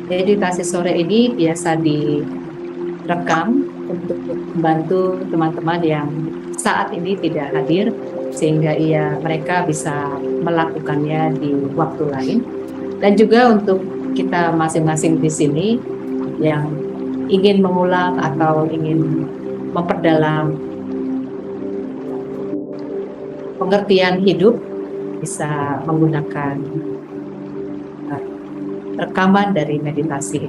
Meditasi sore ini biasa direkam untuk membantu teman-teman yang saat ini tidak hadir, sehingga mereka bisa melakukannya di waktu lain. Dan juga untuk kita masing-masing di sini yang ingin mengulang atau ingin memperdalam pengertian hidup, bisa menggunakan rekaman dari meditasi.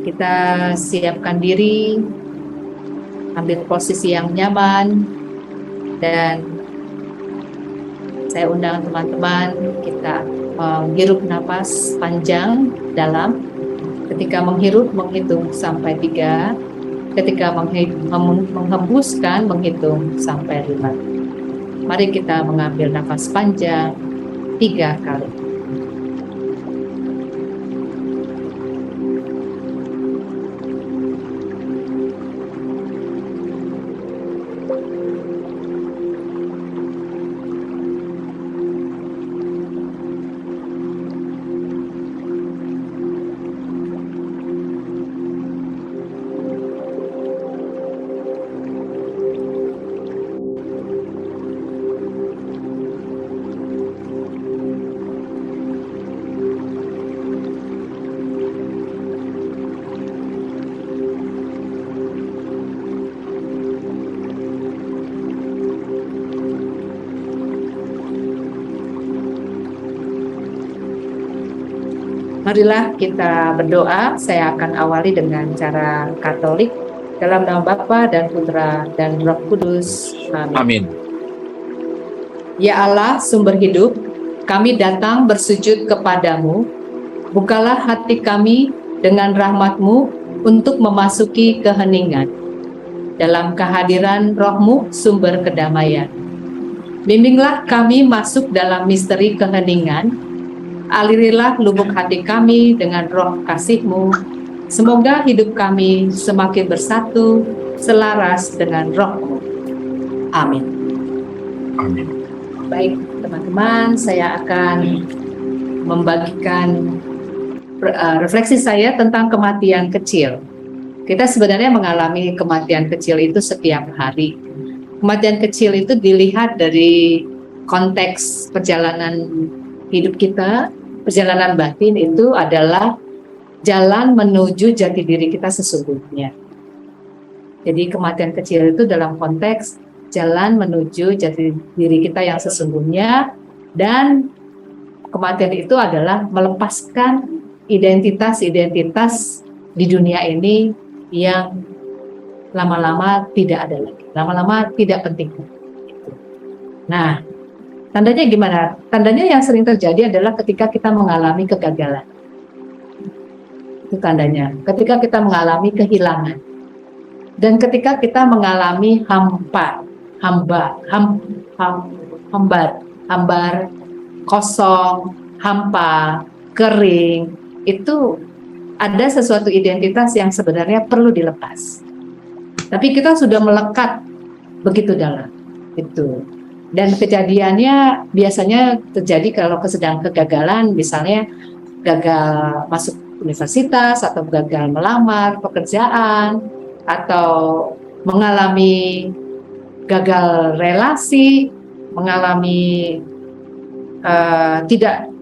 Kita siapkan diri, ambil posisi yang nyaman, dan saya undang teman-teman kita menghirup napas panjang dalam. Ketika menghirup, menghitung sampai 3. Ketika menghembuskan, menghitung sampai 5. Mari kita mengambil napas panjang 3 kali. Marilah kita berdoa. Saya akan awali dengan cara Katolik. Dalam nama Bapa dan Putra dan Roh Kudus. Amin. Amin. Ya Allah, sumber hidup, kami datang bersujud kepadamu. Bukalah hati kami dengan rahmat-Mu untuk memasuki keheningan. Dalam kehadiran Roh-Mu, sumber kedamaian. Bimbinglah kami masuk dalam misteri keheningan. Alirilah lubuk hati kami dengan roh kasih-Mu. Semoga hidup kami semakin bersatu, selaras dengan Roh-Mu. Amin. Amin. Baik, teman-teman, saya akan membagikan refleksi saya tentang kematian kecil. Kita sebenarnya mengalami kematian kecil itu setiap hari. Kematian kecil itu dilihat dari konteks perjalanan hidup kita. Perjalanan batin itu adalah jalan menuju jati diri kita sesungguhnya. Jadi kematian kecil itu dalam konteks jalan menuju jati diri kita yang sesungguhnya, dan kematian itu adalah melepaskan identitas-identitas di dunia ini yang lama-lama tidak ada lagi, lama-lama tidak penting. Nah, tandanya gimana? Tandanya yang sering terjadi adalah ketika kita mengalami kegagalan. Itu tandanya. Ketika kita mengalami kehilangan. Dan ketika kita mengalami hambar, kosong, hampa, kering, itu ada sesuatu identitas yang sebenarnya perlu dilepas. Tapi kita sudah melekat begitu dalam itu. Dan kejadiannya biasanya terjadi kalau sedang kegagalan, misalnya gagal masuk universitas, atau gagal melamar pekerjaan, atau mengalami gagal relasi, mengalami tidak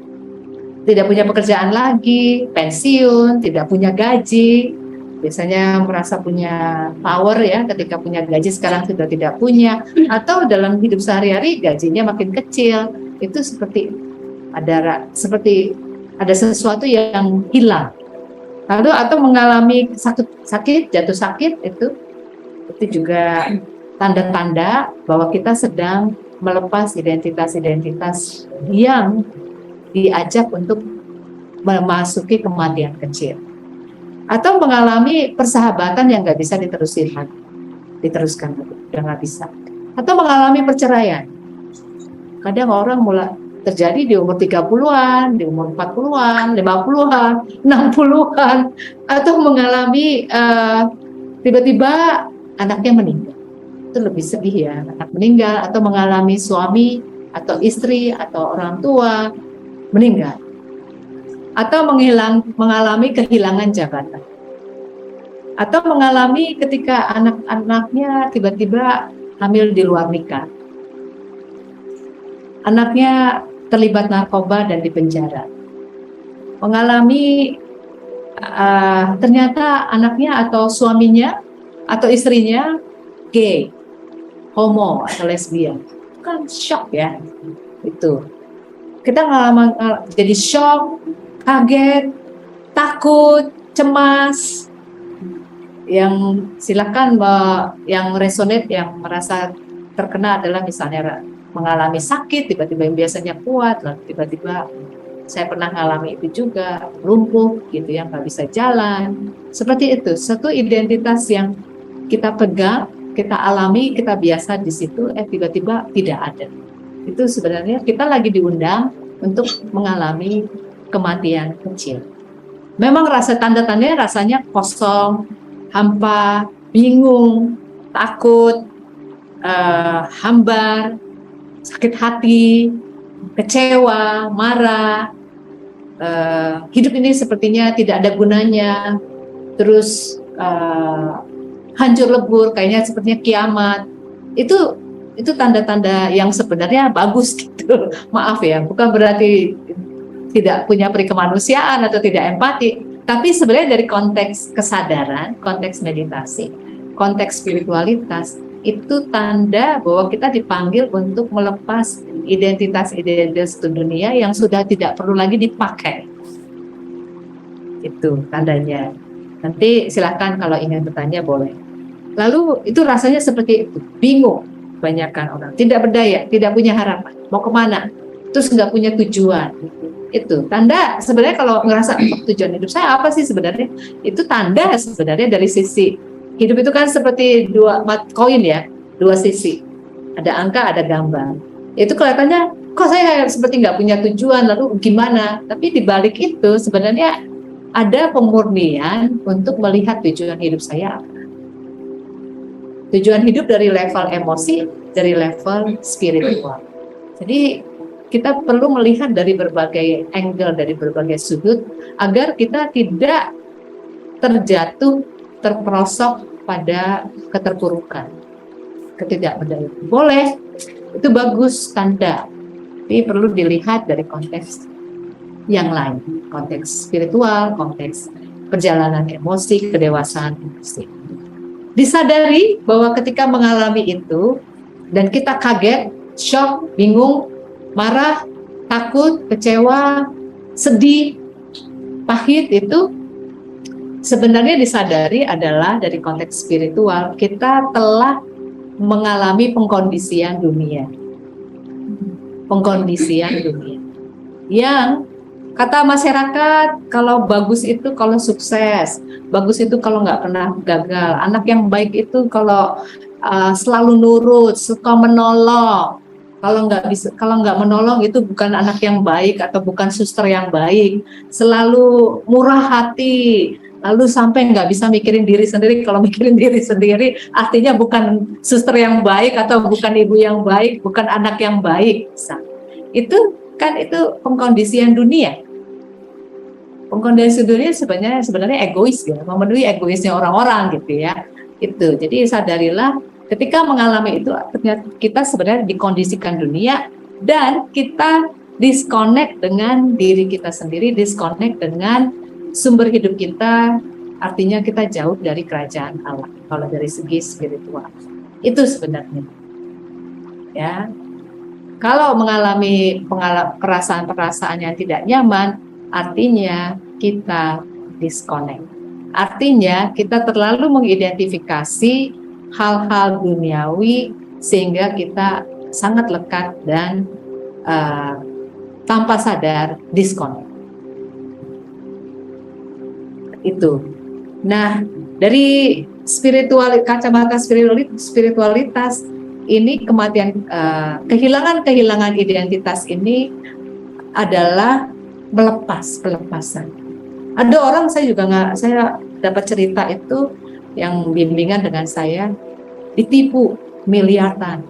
punya pekerjaan lagi, pensiun, tidak punya gaji. Biasanya merasa punya power ya, ketika punya gaji sekarang sudah tidak punya, atau dalam hidup sehari-hari gajinya makin kecil. Itu seperti ada sesuatu yang hilang. Lalu atau mengalami sakit, jatuh sakit, itu juga tanda-tanda bahwa kita sedang melepas identitas-identitas yang diajak untuk memasuki kematian kecil. Atau mengalami persahabatan yang nggak bisa diteruskan, udah nggak bisa. Atau mengalami perceraian. Kadang orang mulai terjadi di umur 30-an, di umur 40-an, 50-an, 60-an, atau mengalami tiba-tiba anaknya meninggal. Itu lebih sedih ya, anak meninggal, atau mengalami suami atau istri atau orang tua meninggal. atau mengalami kehilangan jabatan, atau mengalami ketika anak-anaknya tiba-tiba hamil di luar nikah, anaknya terlibat narkoba dan dipenjara, mengalami ternyata anaknya atau suaminya atau istrinya gay, homo atau lesbian, kan shock ya. Itu kita jadi shock, kaget, takut, cemas. Yang silakan yang resonate, yang merasa terkena adalah misalnya mengalami sakit tiba-tiba yang biasanya kuat, lalu tiba-tiba saya pernah mengalami itu juga, lumpuh gitu ya, nggak bisa jalan. Seperti itu, satu identitas yang kita pegang, kita alami, kita biasa di situ, tiba-tiba tidak ada. Itu sebenarnya kita lagi diundang untuk mengalami kematian kecil. Memang tanda-tandanya rasanya kosong, hampa, bingung, takut, hambar, sakit hati, kecewa, marah, hidup ini sepertinya tidak ada gunanya, terus hancur lebur, kayaknya sepertinya kiamat. Itu tanda-tanda yang sebenarnya bagus gitu. Maaf ya, bukan berarti tidak punya peri kemanusiaan atau tidak empati, tapi sebenarnya dari konteks kesadaran, konteks meditasi, konteks spiritualitas, itu tanda bahwa kita dipanggil untuk melepas identitas-identitas dunia yang sudah tidak perlu lagi dipakai. Itu tandanya. Nanti silakan kalau ingin bertanya boleh. Lalu itu rasanya seperti itu, bingung. Kebanyakan orang tidak berdaya, tidak punya harapan, mau kemana, terus nggak punya tujuan. Itu tanda sebenarnya kalau ngerasa tujuan hidup saya apa sih sebenarnya, itu tanda sebenarnya dari sisi hidup itu kan seperti dua koin ya, dua sisi, ada angka, ada gambar. Itu kelihatannya kok saya seperti nggak punya tujuan, lalu gimana, tapi di balik itu sebenarnya ada pemurnian untuk melihat tujuan hidup saya apa. Tujuan hidup dari level emosi, dari level spiritual. Jadi kita perlu melihat dari berbagai angle, dari berbagai sudut, agar kita tidak terjatuh, terperosok pada keterpurukan, ketidakberdayaan. Boleh, itu bagus tanda, tapi perlu dilihat dari konteks yang lain, konteks spiritual, konteks perjalanan emosi, kedewasaan emosi. Disadari bahwa ketika mengalami itu dan kita kaget, shock, bingung, marah, takut, kecewa, sedih, pahit, itu sebenarnya disadari adalah dari konteks spiritual kita telah mengalami pengkondisian dunia. Pengkondisian dunia. Yang kata masyarakat, kalau bagus itu kalau sukses, bagus itu kalau nggak pernah gagal. Anak yang baik itu kalau selalu nurut, suka menolong. Kalau nggak menolong itu bukan anak yang baik atau bukan suster yang baik. Selalu murah hati, lalu sampai nggak bisa mikirin diri sendiri. Kalau mikirin diri sendiri, artinya bukan suster yang baik atau bukan ibu yang baik, bukan anak yang baik. Itu kan itu pengkondisian dunia. Pengkondisian dunia sebenarnya egois ya, memenuhi egoisnya orang-orang gitu ya. Itu. Jadi sadarilah ketika mengalami itu ternyata kita sebenarnya dikondisikan dunia dan kita disconnect dengan diri kita sendiri, disconnect dengan sumber hidup kita, artinya kita jauh dari kerajaan Allah kalau dari segi spiritual. Itu sebenarnya. Ya. Kalau mengalami perasaan-perasaan yang tidak nyaman, artinya kita disconnect. Artinya kita terlalu mengidentifikasi hal-hal duniawi sehingga kita sangat lekat dan tanpa sadar disconnect. Itu. Nah, dari kacamata spiritualitas ini kematian, kehilangan identitas ini adalah pelepasan. Ada orang saya dapat cerita itu yang bimbingan dengan saya ditipu miliaran.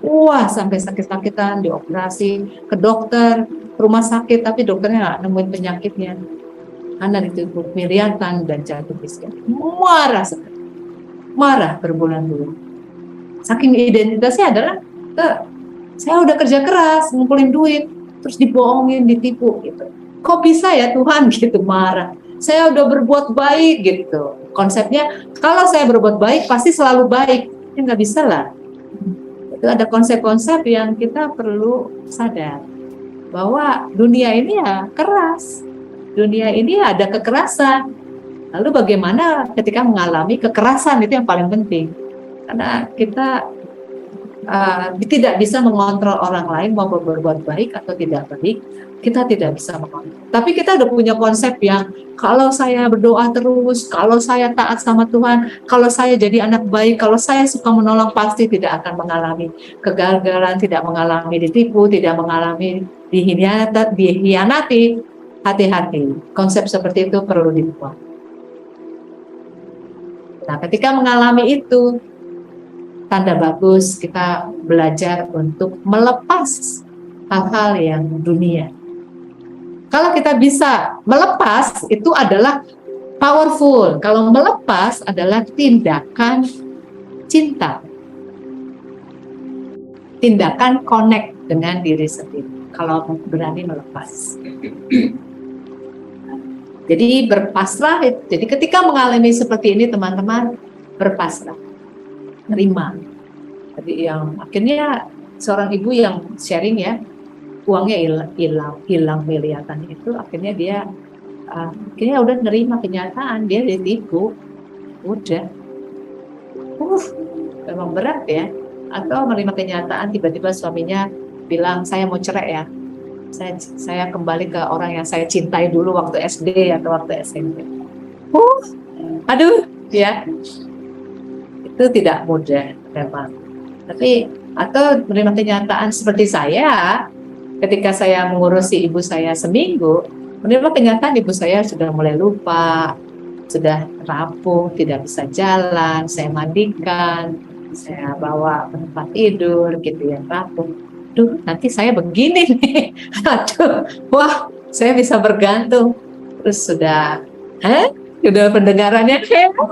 Wah, sampai sakit-sakitan, dioperasi ke dokter, rumah sakit tapi dokternya nggak nemuin penyakitnya. Anak itu miliatan dan jatuh miskin. Marah sekali. Marah berbulan-bulan. Saking identitasnya adalah saya udah kerja keras, ngumpulin duit, terus dibohongin, ditipu gitu. Kok bisa ya Tuhan gitu, marah. Saya udah berbuat baik gitu. Konsepnya kalau saya berbuat baik pasti selalu baik. Ya nggak bisa lah. Itu ada konsep-konsep yang kita perlu sadar bahwa dunia ini ya keras. Dunia ini ada kekerasan. Lalu bagaimana ketika mengalami kekerasan, itu yang paling penting. Karena kita tidak bisa mengontrol orang lain mau berbuat baik atau tidak baik, kita tidak bisa mengontrol. Tapi kita udah punya konsep yang kalau saya berdoa terus, kalau saya taat sama Tuhan, kalau saya jadi anak baik, kalau saya suka menolong, pasti tidak akan mengalami kegagalan, tidak mengalami ditipu, tidak mengalami dihianati. Hati-hati, konsep seperti itu perlu dibuang. Nah, ketika mengalami itu, tanda bagus kita belajar untuk melepas hal-hal yang dunia. Kalau kita bisa melepas, itu adalah powerful. Kalau melepas adalah tindakan cinta. Tindakan connect dengan diri sendiri. Kalau berani melepas. Jadi berpasrah. Jadi ketika mengalami seperti ini teman-teman, berpasrah. Terima. Jadi yang akhirnya seorang ibu yang sharing ya, uangnya hilang miliaran itu, akhirnya dia akhirnya udah nerima kenyataan dia ditipu, udah, memang berat ya. Atau menerima kenyataan tiba-tiba suaminya bilang saya mau cerai ya, saya kembali ke orang yang saya cintai dulu waktu SD atau waktu SMP. Aduh ya. Itu tidak mudah memang. Tapi atau menerima kenyataan seperti saya ketika saya mengurusi ibu saya seminggu, menerima kenyataan ibu saya sudah mulai lupa, sudah rapuh, tidak bisa jalan, saya mandikan, saya bawa ke tempat tidur gitu ya, rapuh. Duh, nanti saya begini nih. Aduh, wah, saya bisa bergantung. Terus sudah pendengarannya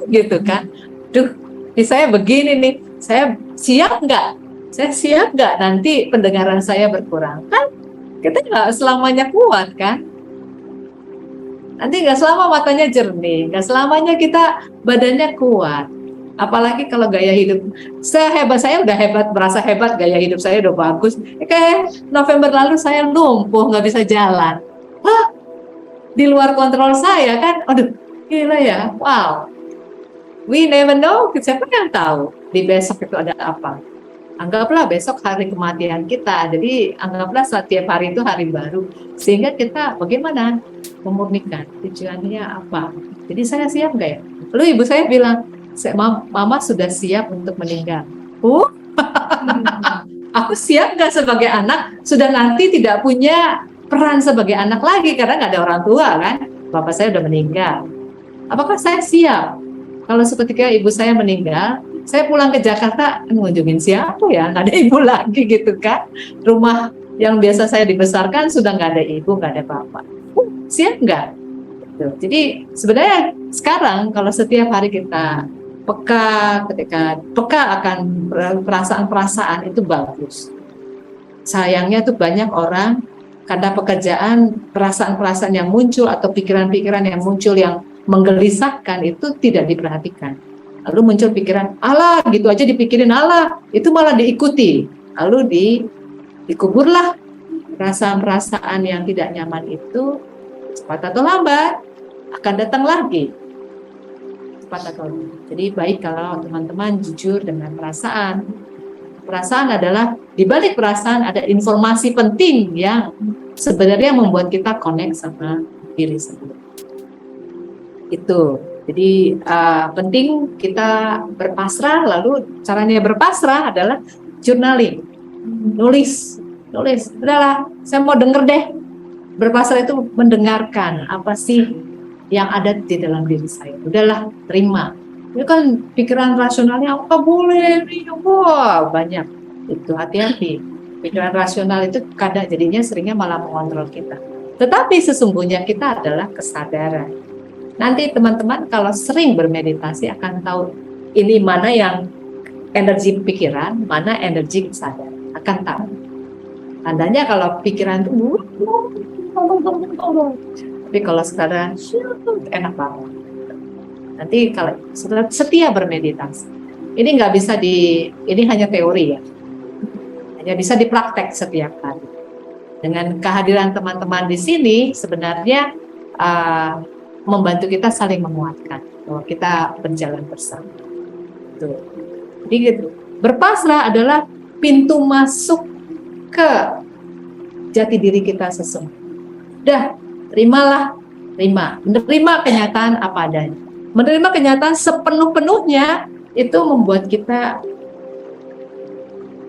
gitu kan. Duh, saya begini nih, saya siap nggak? Saya siap nggak nanti pendengaran saya berkurang? Kan kita nggak selamanya kuat kan? Nanti nggak selama matanya jernih, nggak selamanya kita badannya kuat. Apalagi kalau gaya hidup saya udah hebat, merasa hebat, gaya hidup saya udah bagus. Kayak November lalu saya lumpuh, nggak bisa jalan. Di luar kontrol saya kan, aduh gila ya, wow. We never know, siapa yang tahu di besok itu ada apa. Anggaplah besok hari kematian kita, jadi anggaplah setiap hari itu hari baru. Sehingga kita bagaimana memurnikan tujuannya apa. Jadi saya siap nggak ya? Lalu ibu saya bilang, Mama sudah siap untuk meninggal. Aku siap nggak sebagai anak, sudah nanti tidak punya peran sebagai anak lagi, karena nggak ada orang tua kan. Bapak saya udah meninggal. Apakah saya siap? Kalau seketika ibu saya meninggal, saya pulang ke Jakarta, ngunjungin siapa ya? Nggak ada ibu lagi gitu kan. Rumah yang biasa saya dibesarkan sudah nggak ada ibu, nggak ada bapak. Siap nggak? Jadi sebenarnya sekarang kalau setiap hari kita ketika peka akan perasaan-perasaan itu bagus. Sayangnya tuh banyak orang karena pekerjaan, perasaan-perasaan yang muncul atau pikiran-pikiran yang muncul yang menggelisahkan itu tidak diperhatikan. Lalu muncul pikiran, alah gitu aja dipikirin, alah itu malah diikuti. Lalu dikuburlah perasaan-perasaan yang tidak nyaman itu, cepat atau lambat akan datang lagi. Cepat atau lambat. Jadi baik kalau teman-teman jujur dengan perasaan. Perasaan adalah, di balik perasaan ada informasi penting yang sebenarnya membuat kita connect sama diri sendiri. Itu. Jadi penting kita berpasrah, lalu caranya berpasrah adalah journaling. Nulis. Udahlah, saya mau denger deh. Berpasrah itu mendengarkan apa sih yang ada di dalam diri saya. Udahlah, terima. Itu kan pikiran rasionalnya apa boleh, wah banyak. Itu hati-hati. Pikiran rasional itu kadang jadinya seringnya malah mengontrol kita. Tetapi sesungguhnya kita adalah kesadaran. Nanti teman-teman kalau sering bermeditasi akan tahu ini mana yang energi pikiran, mana energi kesadaran. Akan tahu. Tandanya kalau pikiran itu tapi kalau sekarang enak banget. Nanti kalau setia bermeditasi. Ini nggak bisa ini hanya teori ya. Hanya bisa dipraktek setiap hari. Dengan kehadiran teman-teman di sini sebenarnya membantu kita saling menguatkan bahwa kita berjalan bersama. Tuh. Jadi gitu. Berpasrah adalah pintu masuk ke jati diri kita sesungguhnya. Dah, menerima kenyataan apa adanya. Menerima kenyataan sepenuh-penuhnya itu membuat kita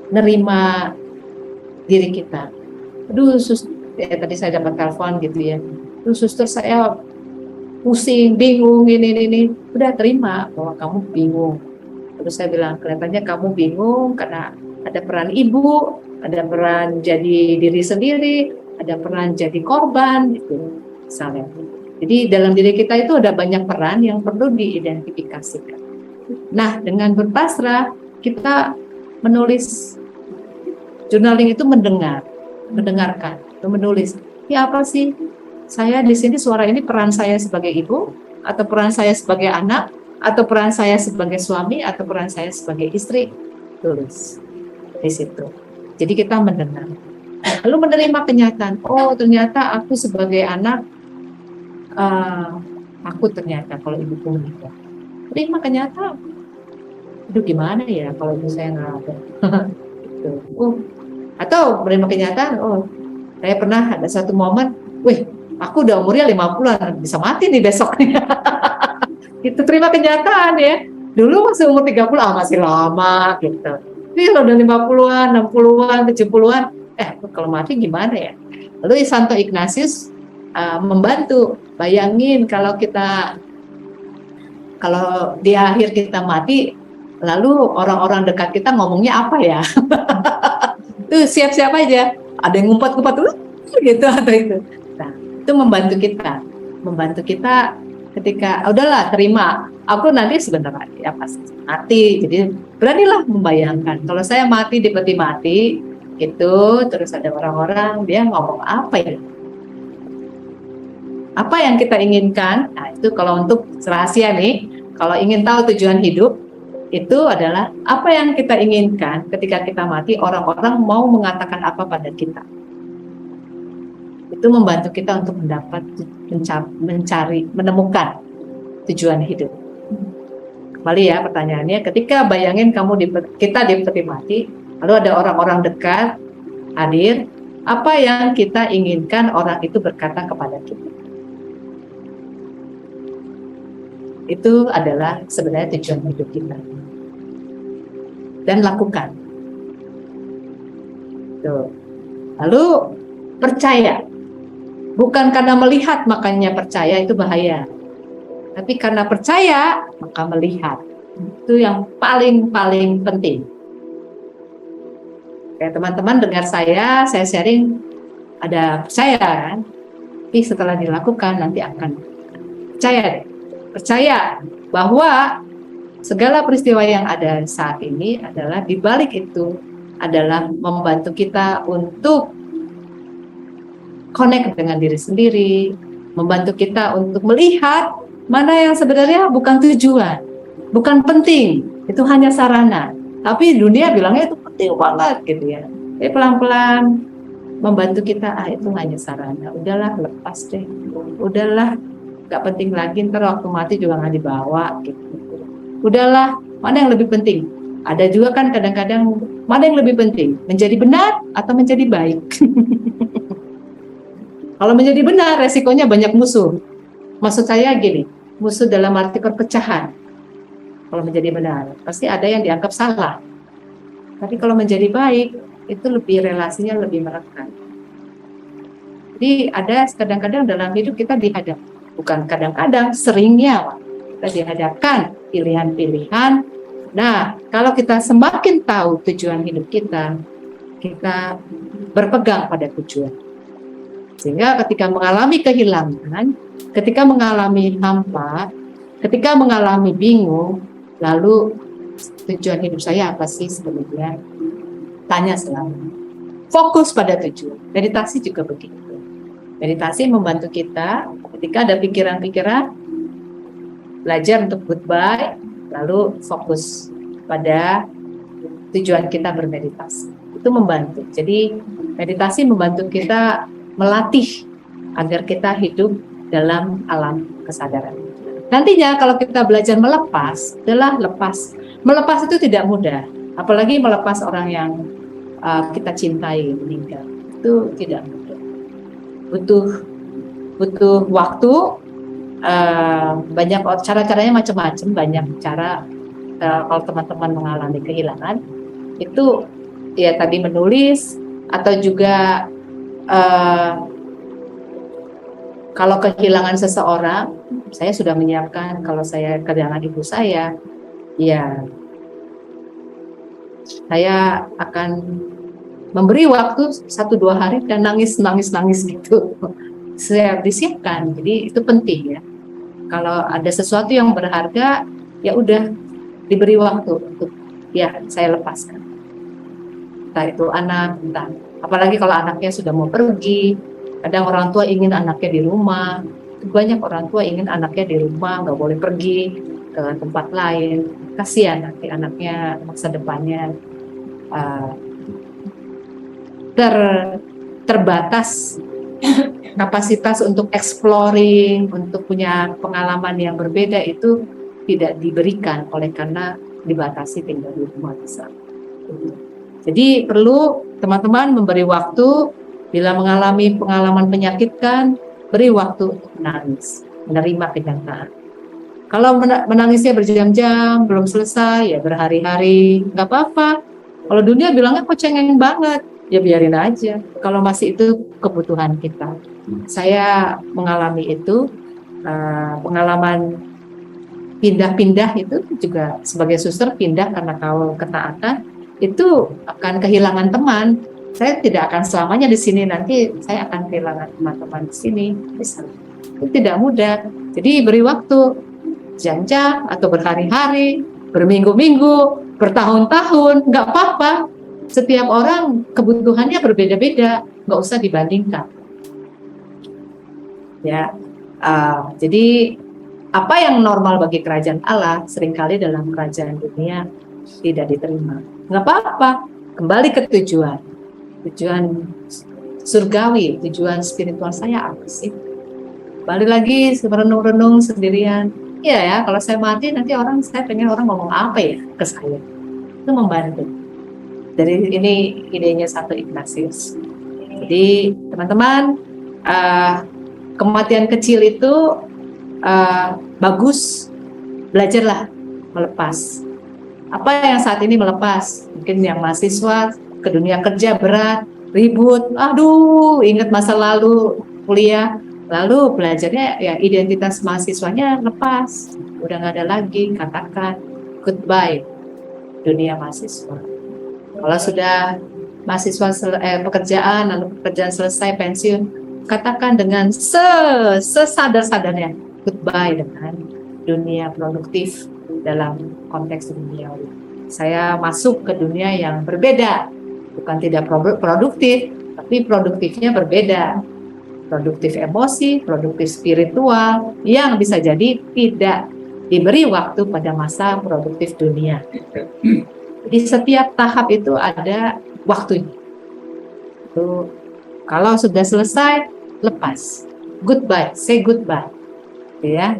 nerima diri kita. Aduh, tadi saya dapat telepon gitu ya. Aduh, suster saya pusing, bingung, ini. Udah terima bahwa kamu bingung. Terus saya bilang, kelihatannya kamu bingung karena ada peran ibu, ada peran jadi diri sendiri, ada peran jadi korban, gitu misalnya. Jadi dalam diri kita itu ada banyak peran yang perlu diidentifikasikan. Nah, dengan berpasrah kita menulis. Journaling itu mendengarkan, menulis. Ya apa sih? Saya di sini suara ini peran saya sebagai ibu, atau peran saya sebagai anak, atau peran saya sebagai suami, atau peran saya sebagai istri. Tulis di situ. Jadi kita mendengar. Lalu menerima kenyataan. Oh, ternyata aku sebagai anak, aku ternyata kalau ibuku meninggal. Terima kenyataan. Aduh gimana ya kalau ibu saya nggak ada. Gitu. Atau menerima kenyataan, saya pernah ada satu momen, aku udah umurnya 50-an, bisa mati nih besok. Itu terima kenyataan ya. Dulu masih umur 30, masih lama gitu. Tapi kalau udah 50-an, 60-an, 70-an, kalau mati gimana ya? Lalu Santo Ignatius membantu. Bayangin kalau di akhir kita mati, lalu orang-orang dekat kita ngomongnya apa ya? Tuh siap-siap aja, ada yang ngumpet-ngumpet dulu gitu atau itu. Nah, itu membantu kita ketika udahlah terima, aku nanti sebentar lagi ya pasti mati. Jadi beranilah membayangkan kalau saya mati di peti mati gitu, terus ada orang-orang dia ngomong apa ya? Apa yang kita inginkan? Nah, itu kalau untuk rahasia nih, kalau ingin tahu tujuan hidup itu adalah apa yang kita inginkan ketika kita mati, orang-orang mau mengatakan apa pada kita. Itu membantu kita untuk menemukan tujuan hidup. Kembali ya pertanyaannya, ketika bayangin kita di peti mati, lalu ada orang-orang dekat hadir, apa yang kita inginkan orang itu berkata kepada kita? Itu adalah sebenarnya tujuan hidup kita. Dan lakukan. Tuh. Lalu percaya. Bukan karena melihat makanya percaya, itu bahaya. Tapi karena percaya maka melihat. Itu yang paling penting. Kayak teman-teman dengar saya sharing ada percaya kan? Tapi setelah dilakukan nanti akan percaya deh. Percaya bahwa segala peristiwa yang ada saat ini adalah di balik itu adalah membantu kita untuk connect dengan diri sendiri, membantu kita untuk melihat mana yang sebenarnya bukan tujuan, bukan penting, itu hanya sarana. Tapi dunia bilangnya itu penting banget gitu ya. Jadi pelan-pelan membantu kita, itu hanya sarana. Udahlah lepas deh, udahlah nggak penting lagi, ntar waktu mati juga nggak dibawa gitu. Udahlah, mana yang lebih penting? Ada juga kan kadang-kadang mana yang lebih penting? Menjadi benar atau menjadi baik? Kalau menjadi benar, resikonya banyak musuh. Maksud saya gini, musuh dalam arti perpecahan. Kalau menjadi benar, pasti ada yang dianggap salah. Tapi kalau menjadi baik, itu relasinya lebih merekat. Jadi ada kadang-kadang dalam hidup kita dihadap. Bukan kadang-kadang, seringnya kita dihadapkan pilihan-pilihan. Nah, kalau kita semakin tahu tujuan hidup kita kita berpegang pada tujuan. Sehingga ketika mengalami kehilangan, ketika mengalami hampa, ketika mengalami bingung, lalu tujuan hidup saya apa sih sebenarnya? Tanya selalu. Fokus pada tujuan. Meditasi juga begitu. Meditasi membantu kita ketika ada pikiran-pikiran, belajar untuk goodbye, lalu fokus pada tujuan kita bermeditasi. Itu membantu. Jadi meditasi membantu kita melatih agar kita hidup dalam alam kesadaran. Nantinya kalau kita belajar melepas, adalah lepas. Melepas itu tidak mudah, apalagi melepas orang yang kita cintai meninggal. Itu tidak mudah. Butuh waktu. Banyak cara-caranya macam-macam. Banyak cara kalau teman-teman mengalami kehilangan itu ya tadi menulis atau juga kalau kehilangan seseorang, saya sudah menyiapkan kalau saya kehilangan ibu saya, ya saya akan memberi waktu 1-2 hari dan nangis gitu. Saya disiapkan, jadi itu penting ya. Kalau ada sesuatu yang berharga, ya udah diberi waktu untuk ya saya lepaskan. Entah itu anak, entah apalagi kalau anaknya sudah mau pergi. Kadang orang tua ingin anaknya di rumah. Banyak orang tua ingin anaknya di rumah, nggak boleh pergi ke tempat lain. Kasihan nanti anaknya masa depannya terbatas kapasitas untuk exploring, untuk punya pengalaman yang berbeda itu tidak diberikan oleh karena dibatasi tinggal di rumah bisa. Jadi perlu teman-teman memberi waktu bila mengalami pengalaman menyakitkan, beri waktu untuk menangis, menerima kenyataan. Kalau menangisnya berjam-jam, belum selesai, ya berhari-hari, nggak apa-apa. Kalau dunia bilangnya kok cengeng banget, ya biarin aja. Kalau masih itu kebutuhan kita. Saya mengalami itu, pengalaman pindah-pindah itu juga sebagai suster pindah karena kalau ketaatan, itu akan kehilangan teman. Saya tidak akan selamanya di sini, nanti saya akan kehilangan teman-teman di sini. Misalnya. Itu tidak mudah. Jadi beri waktu jam-jam atau berhari-hari, berminggu-minggu, bertahun-tahun, nggak apa-apa. Setiap orang kebutuhannya berbeda-beda, nggak usah dibandingkan. Ya, jadi apa yang normal bagi kerajaan Allah seringkali dalam kerajaan dunia tidak diterima. Nggak apa-apa, kembali ke tujuan surgawi, tujuan spiritual saya apa sih? Balik lagi merenung-renung sendirian. Iya ya, kalau saya mati nanti saya pengen orang ngomong apa ya ke saya. Itu membantu. Dari ini idenya Santo Ignatius. Jadi teman-teman, kematian kecil itu bagus, belajarlah melepas. Apa yang saat ini melepas? Mungkin yang mahasiswa ke dunia kerja berat, ribut, aduh, ingat masa lalu kuliah, lalu belajarnya ya identitas mahasiswanya lepas, udah nggak ada lagi, katakan goodbye dunia mahasiswa. Kalau sudah mahasiswa pekerjaan, lalu pekerjaan selesai pensiun, katakan dengan sesadar-sadarnya goodbye dengan dunia produktif dalam konteks duniawi. Saya masuk ke dunia yang berbeda, bukan tidak produktif, tapi produktifnya berbeda. Produktif emosi, produktif spiritual, yang bisa jadi tidak diberi waktu pada masa produktif dunia. Di setiap tahap itu ada waktunya. Itu kalau sudah selesai, lepas. Goodbye, say goodbye. Ya.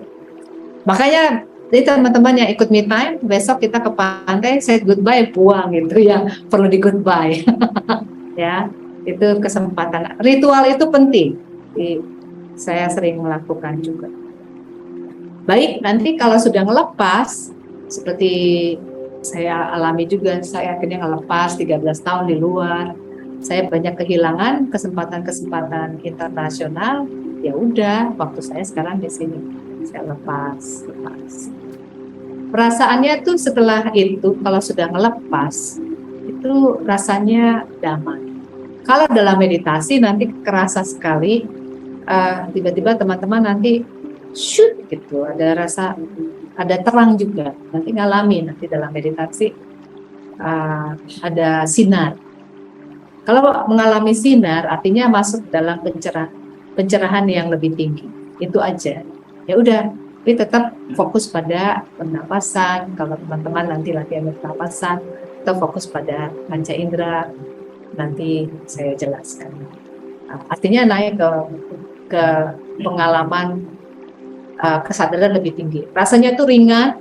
Makanya jadi teman-teman yang ikut me time, besok kita ke pantai, say goodbye, buang gitu ya. Perlu di goodbye. Ya, itu kesempatan. Ritual itu penting. Saya sering melakukan juga. Baik, nanti kalau sudah ngelepas, seperti saya alami juga, saya akhirnya ngelepas 13 tahun di luar. Saya banyak kehilangan kesempatan-kesempatan internasional. Ya udah, waktu saya sekarang di sini. Saya lepas. Perasaannya tuh setelah itu, kalau sudah ngelepas, itu itu rasanya damai. Kalau dalam meditasi nanti kerasa sekali, tiba-tiba teman-teman nanti shoot gitu, ada rasa, ada terang juga. Nanti ngalami nanti dalam meditasi ada sinar. Kalau mengalami sinar artinya masuk dalam pencerahan yang lebih tinggi. Itu aja. Ya udah, tapi tetap fokus pada pernapasan. Kalau teman-teman nanti latihan pernapasan, atau fokus pada panca indera, nanti saya jelaskan. Artinya naik ke pengalaman kesadaran lebih tinggi. Rasanya tuh ringan.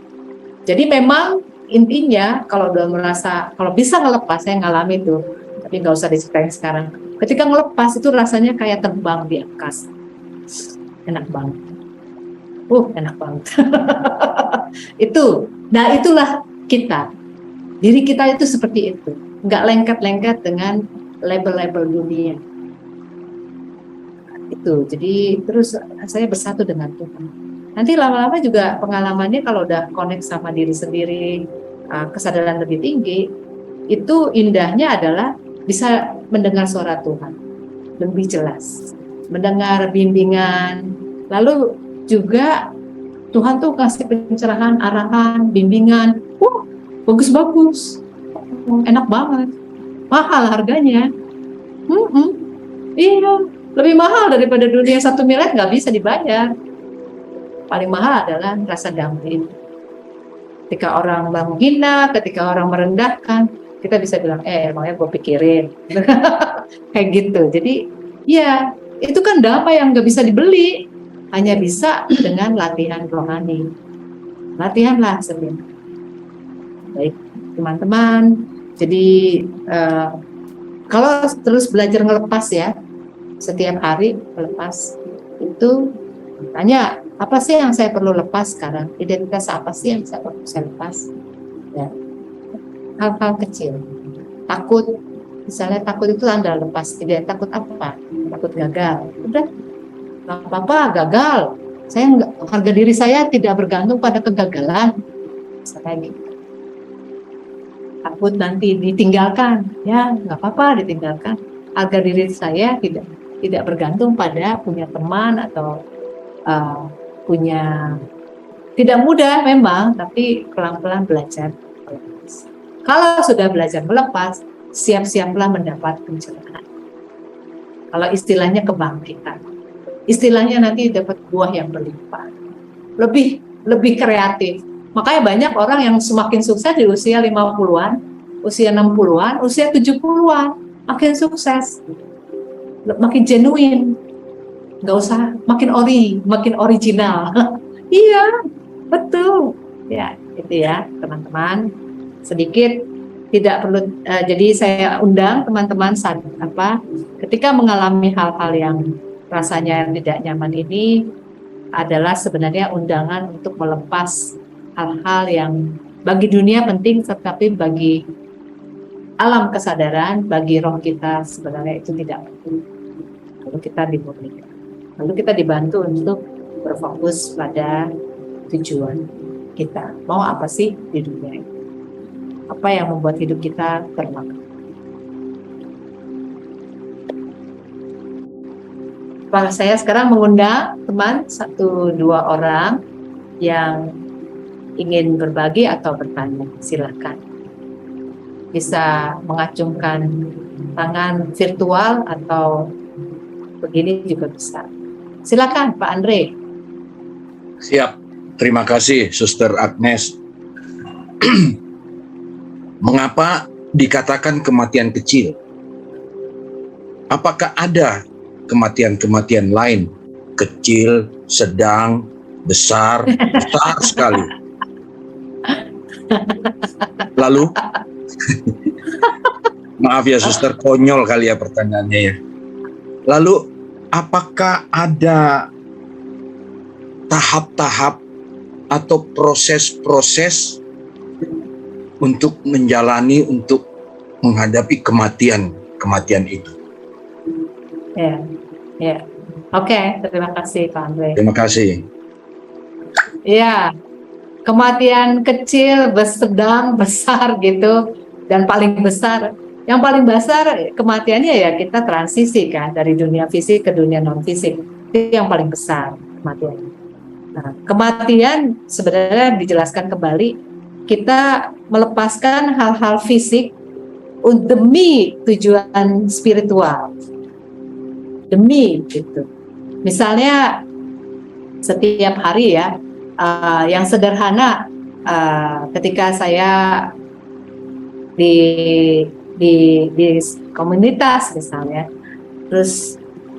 Jadi memang intinya kalau udah merasa, kalau bisa ngelepas, saya ngalami tuh, tapi nggak usah diceritain sekarang. Ketika ngelepas itu rasanya kayak terbang di angkasa. Enak banget. Enak banget. Itu. Nah, itulah kita. Diri kita itu seperti itu. Nggak lengket-lengket dengan label-label dunia. Itu. Jadi terus saya bersatu dengan Tuhan. Nanti lama-lama juga pengalamannya kalau udah connect sama diri sendiri, kesadaran lebih tinggi, itu indahnya adalah bisa mendengar suara Tuhan lebih jelas, mendengar bimbingan, lalu juga Tuhan tuh kasih pencerahan, arahan, bimbingan, bagus-bagus, enak banget, mahal harganya, iya, lebih mahal daripada dunia 1 miliar nggak bisa dibayar. Paling mahal adalah rasa damai. Ketika orang menghina, ketika orang merendahkan, kita bisa bilang, emangnya gue pikirin. Kayak gitu. Jadi, ya, itu kan damai yang nggak bisa dibeli. Hanya bisa dengan latihan rohani. Latihanlah sebenarnya. Baik, teman-teman. Jadi, kalau terus belajar ngelepas ya, setiap hari melepas, itu tanya, apa sih yang saya perlu lepas sekarang? Identitas apa sih yang saya perlu lepas? Ya. Hal-hal kecil. Takut, misalnya takut itu Anda lepas. Tidak takut apa? Takut gagal. Udah, nggak apa-apa, gagal. Harga diri saya tidak bergantung pada kegagalan. Misalnya gitu. Takut nanti ditinggalkan. Ya, nggak apa-apa ditinggalkan. Harga diri saya tidak bergantung pada punya teman atau punya, tidak mudah memang, tapi pelan-pelan belajar melepas. Kalau sudah belajar melepas, siap-siaplah mendapat pencerahan. Kalau istilahnya kebangkitan, istilahnya nanti dapat buah yang berlimpah, lebih kreatif. Makanya banyak orang yang semakin sukses di usia 50-an, usia 60-an, usia 70-an, makin sukses, makin genuine. Nggak usah makin original. Iya, betul. Ya, itu ya, teman-teman. Sedikit tidak perlu. Jadi saya undang teman-teman ketika mengalami hal-hal yang rasanya tidak nyaman ini adalah sebenarnya undangan untuk melepas hal-hal yang bagi dunia penting, tetapi bagi alam kesadaran, bagi roh kita sebenarnya itu tidak penting. Lalu kita dimurnikan. Lalu kita dibantu untuk berfokus pada tujuan kita. Mau apa sih di dunia ini? Apa yang membuat hidup kita bermakna? Saya sekarang mengundang teman 1-2 orang yang ingin berbagi atau bertanya. Silakan. Bisa mengacungkan tangan virtual atau begini juga bisa. Silakan Pak Andre. Siap, terima kasih Suster Agnes. Mengapa dikatakan kematian kecil? Apakah ada kematian-kematian lain? Kecil, sedang, besar, besar sekali. Lalu, maaf ya Suster, konyol kali ya pertanyaannya ya. Lalu, apakah ada tahap-tahap atau proses-proses untuk menghadapi kematian itu? Ya. Oke, terima kasih Pak Andre. Terima kasih. Ya, kematian kecil, sedang, besar gitu. dan paling besar. Yang paling besar kematiannya ya kita transisi kan dari dunia fisik ke dunia non fisik. Itu yang paling besar kematiannya. Nah, kematian sebenarnya dijelaskan kembali, kita melepaskan hal-hal fisik demi tujuan spiritual. Demi gitu. Misalnya setiap hari ya, yang sederhana, ketika saya di komunitas misalnya, terus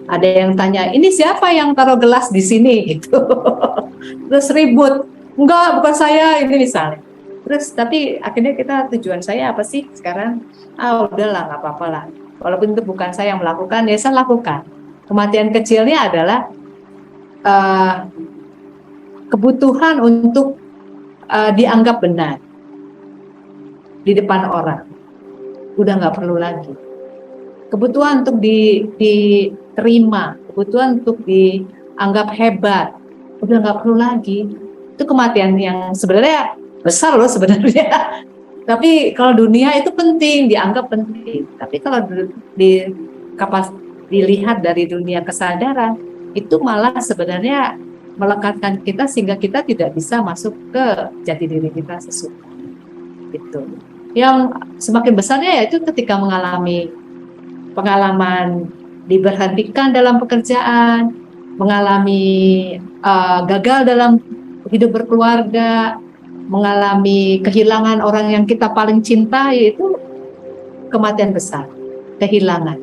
ada yang tanya, ini siapa yang taruh gelas di sini gitu, terus ribut, enggak bukan saya ini misalnya, terus tapi akhirnya tujuan saya apa sih sekarang? Udahlah nggak apa-apa lah, walaupun itu bukan saya yang melakukan, ya saya lakukan. Kematian kecilnya adalah kebutuhan untuk dianggap benar di depan orang, udah nggak perlu lagi. Kebutuhan untuk diterima, kebutuhan untuk dianggap hebat, udah nggak perlu lagi. Itu kematian yang sebenarnya besar loh sebenarnya. Tapi kalau dunia itu penting, dianggap penting. Tapi kalau dilihat dari dunia kesadaran, itu malah sebenarnya melekatkan kita sehingga kita tidak bisa masuk ke jati diri kita sesungguhnya. Itu. Yang semakin besarnya yaitu ketika mengalami pengalaman diberhentikan dalam pekerjaan, mengalami gagal dalam hidup berkeluarga, mengalami kehilangan orang yang kita paling cintai, itu kematian besar, kehilangan.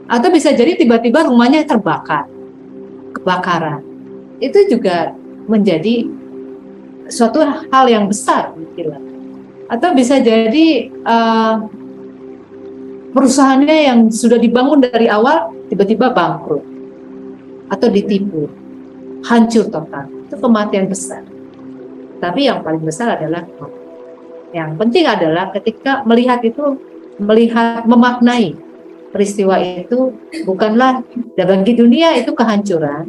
Atau bisa jadi tiba-tiba rumahnya terbakar, kebakaran. Itu juga menjadi suatu hal yang besar, gila. Atau bisa jadi perusahaannya yang sudah dibangun dari awal tiba-tiba bangkrut atau ditipu, hancur total. Itu kematian besar. Tapi yang paling besar adalah, yang penting adalah ketika melihat itu, memaknai peristiwa itu bukanlah bagi dunia itu kehancuran,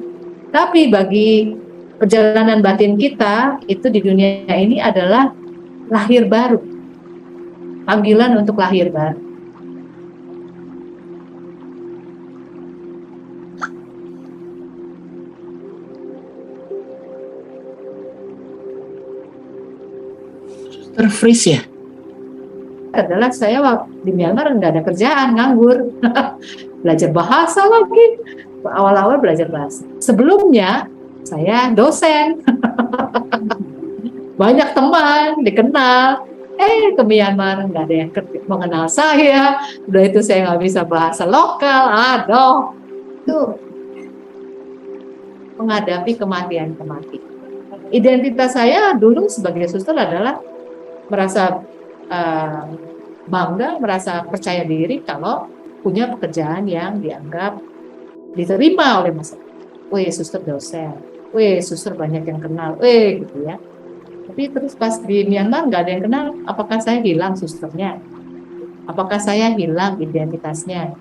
tapi bagi perjalanan batin kita itu di dunia ini adalah lahir baru, panggilan untuk lahir baru. Terfreeze ya? Adalah saya di Myanmar nggak ada kerjaan, nganggur, belajar bahasa lagi. Awal-awal belajar bahasa. Sebelumnya saya dosen, banyak teman dikenal. Ke Myanmar nggak ada yang mengenal saya. Udah itu saya nggak bisa bahasa lokal. Aduh, itu menghadapi kematian. Identitas saya dulu sebagai suster adalah merasa bangga, merasa percaya diri kalau punya pekerjaan yang dianggap diterima oleh masyarakat. Wih, suster dosen. Wih, suster banyak yang kenal. Wih, gitu ya. Tapi terus pas di Myanmar nggak ada yang kenal. Apakah saya hilang susternya? Apakah saya hilang identitasnya?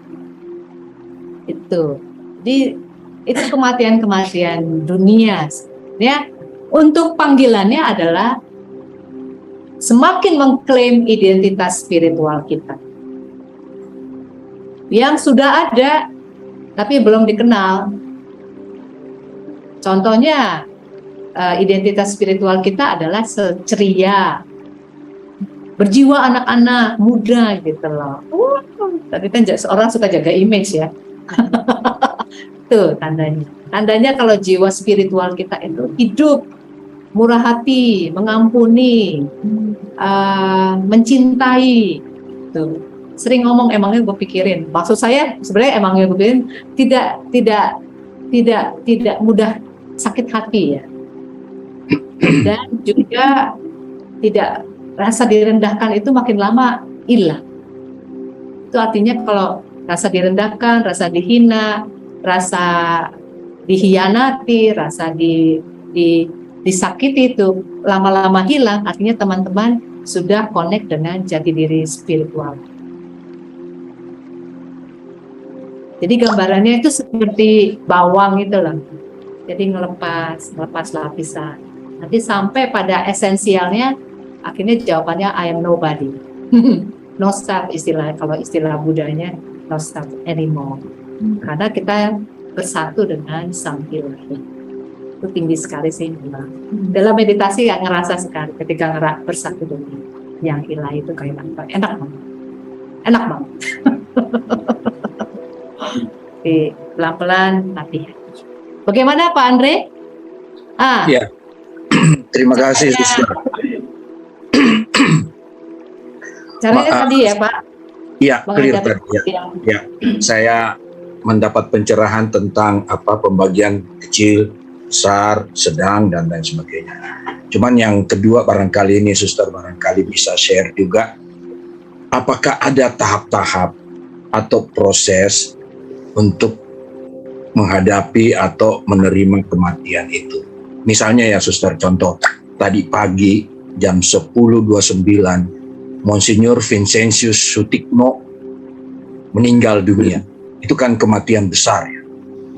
Itu. Jadi itu kematian dunia. Ya, untuk panggilannya adalah semakin mengklaim identitas spiritual kita yang sudah ada tapi belum dikenal. Contohnya identitas spiritual kita adalah ceria, berjiwa anak-anak muda gitu loh. Tapi kan orang suka jaga image ya. Tuh tandanya. Tandanya kalau jiwa spiritual kita itu hidup, murah hati, mengampuni, mencintai. Tuh. Sering ngomong emangnya gue pikirin. Maksud saya sebenarnya emangnya gue pikirin tidak mudah sakit hati ya. Dan juga tidak, rasa direndahkan itu makin lama hilang. Itu artinya kalau rasa direndahkan, rasa dihina, rasa dihianati, rasa disakiti itu lama-lama hilang, artinya teman-teman sudah connect dengan jati diri spiritual. Jadi gambarannya itu seperti bawang itu lah. Jadi ngelepas lapisan. Nanti sampai pada esensialnya, akhirnya jawabannya I am nobody. no self kalau istilah Budanya, no self anymore. Karena kita bersatu dengan Sang Ilahi. Itu tinggi sekali sih memang. Dalam meditasi ya ngerasa sekali ketika bersatu dengan yang ilahi itu kayak apa? Enak banget. Enak banget. Oke, pelan-pelan latihan. Bagaimana Pak Andre? Ya, terima kasih Sister. Caranya tadi ya Pak? Iya, clear tadi ya. Saya mendapat pencerahan tentang pembagian kecil, besar, sedang, dan lain sebagainya. Cuman yang kedua barangkali ini Suster barangkali bisa share juga, apakah ada tahap-tahap atau proses untuk menghadapi atau menerima kematian itu. Misalnya ya Suster, contoh tadi pagi jam 10.29 Monsignor Vincentius Sutikno meninggal dunia. Itu kan kematian besar ya,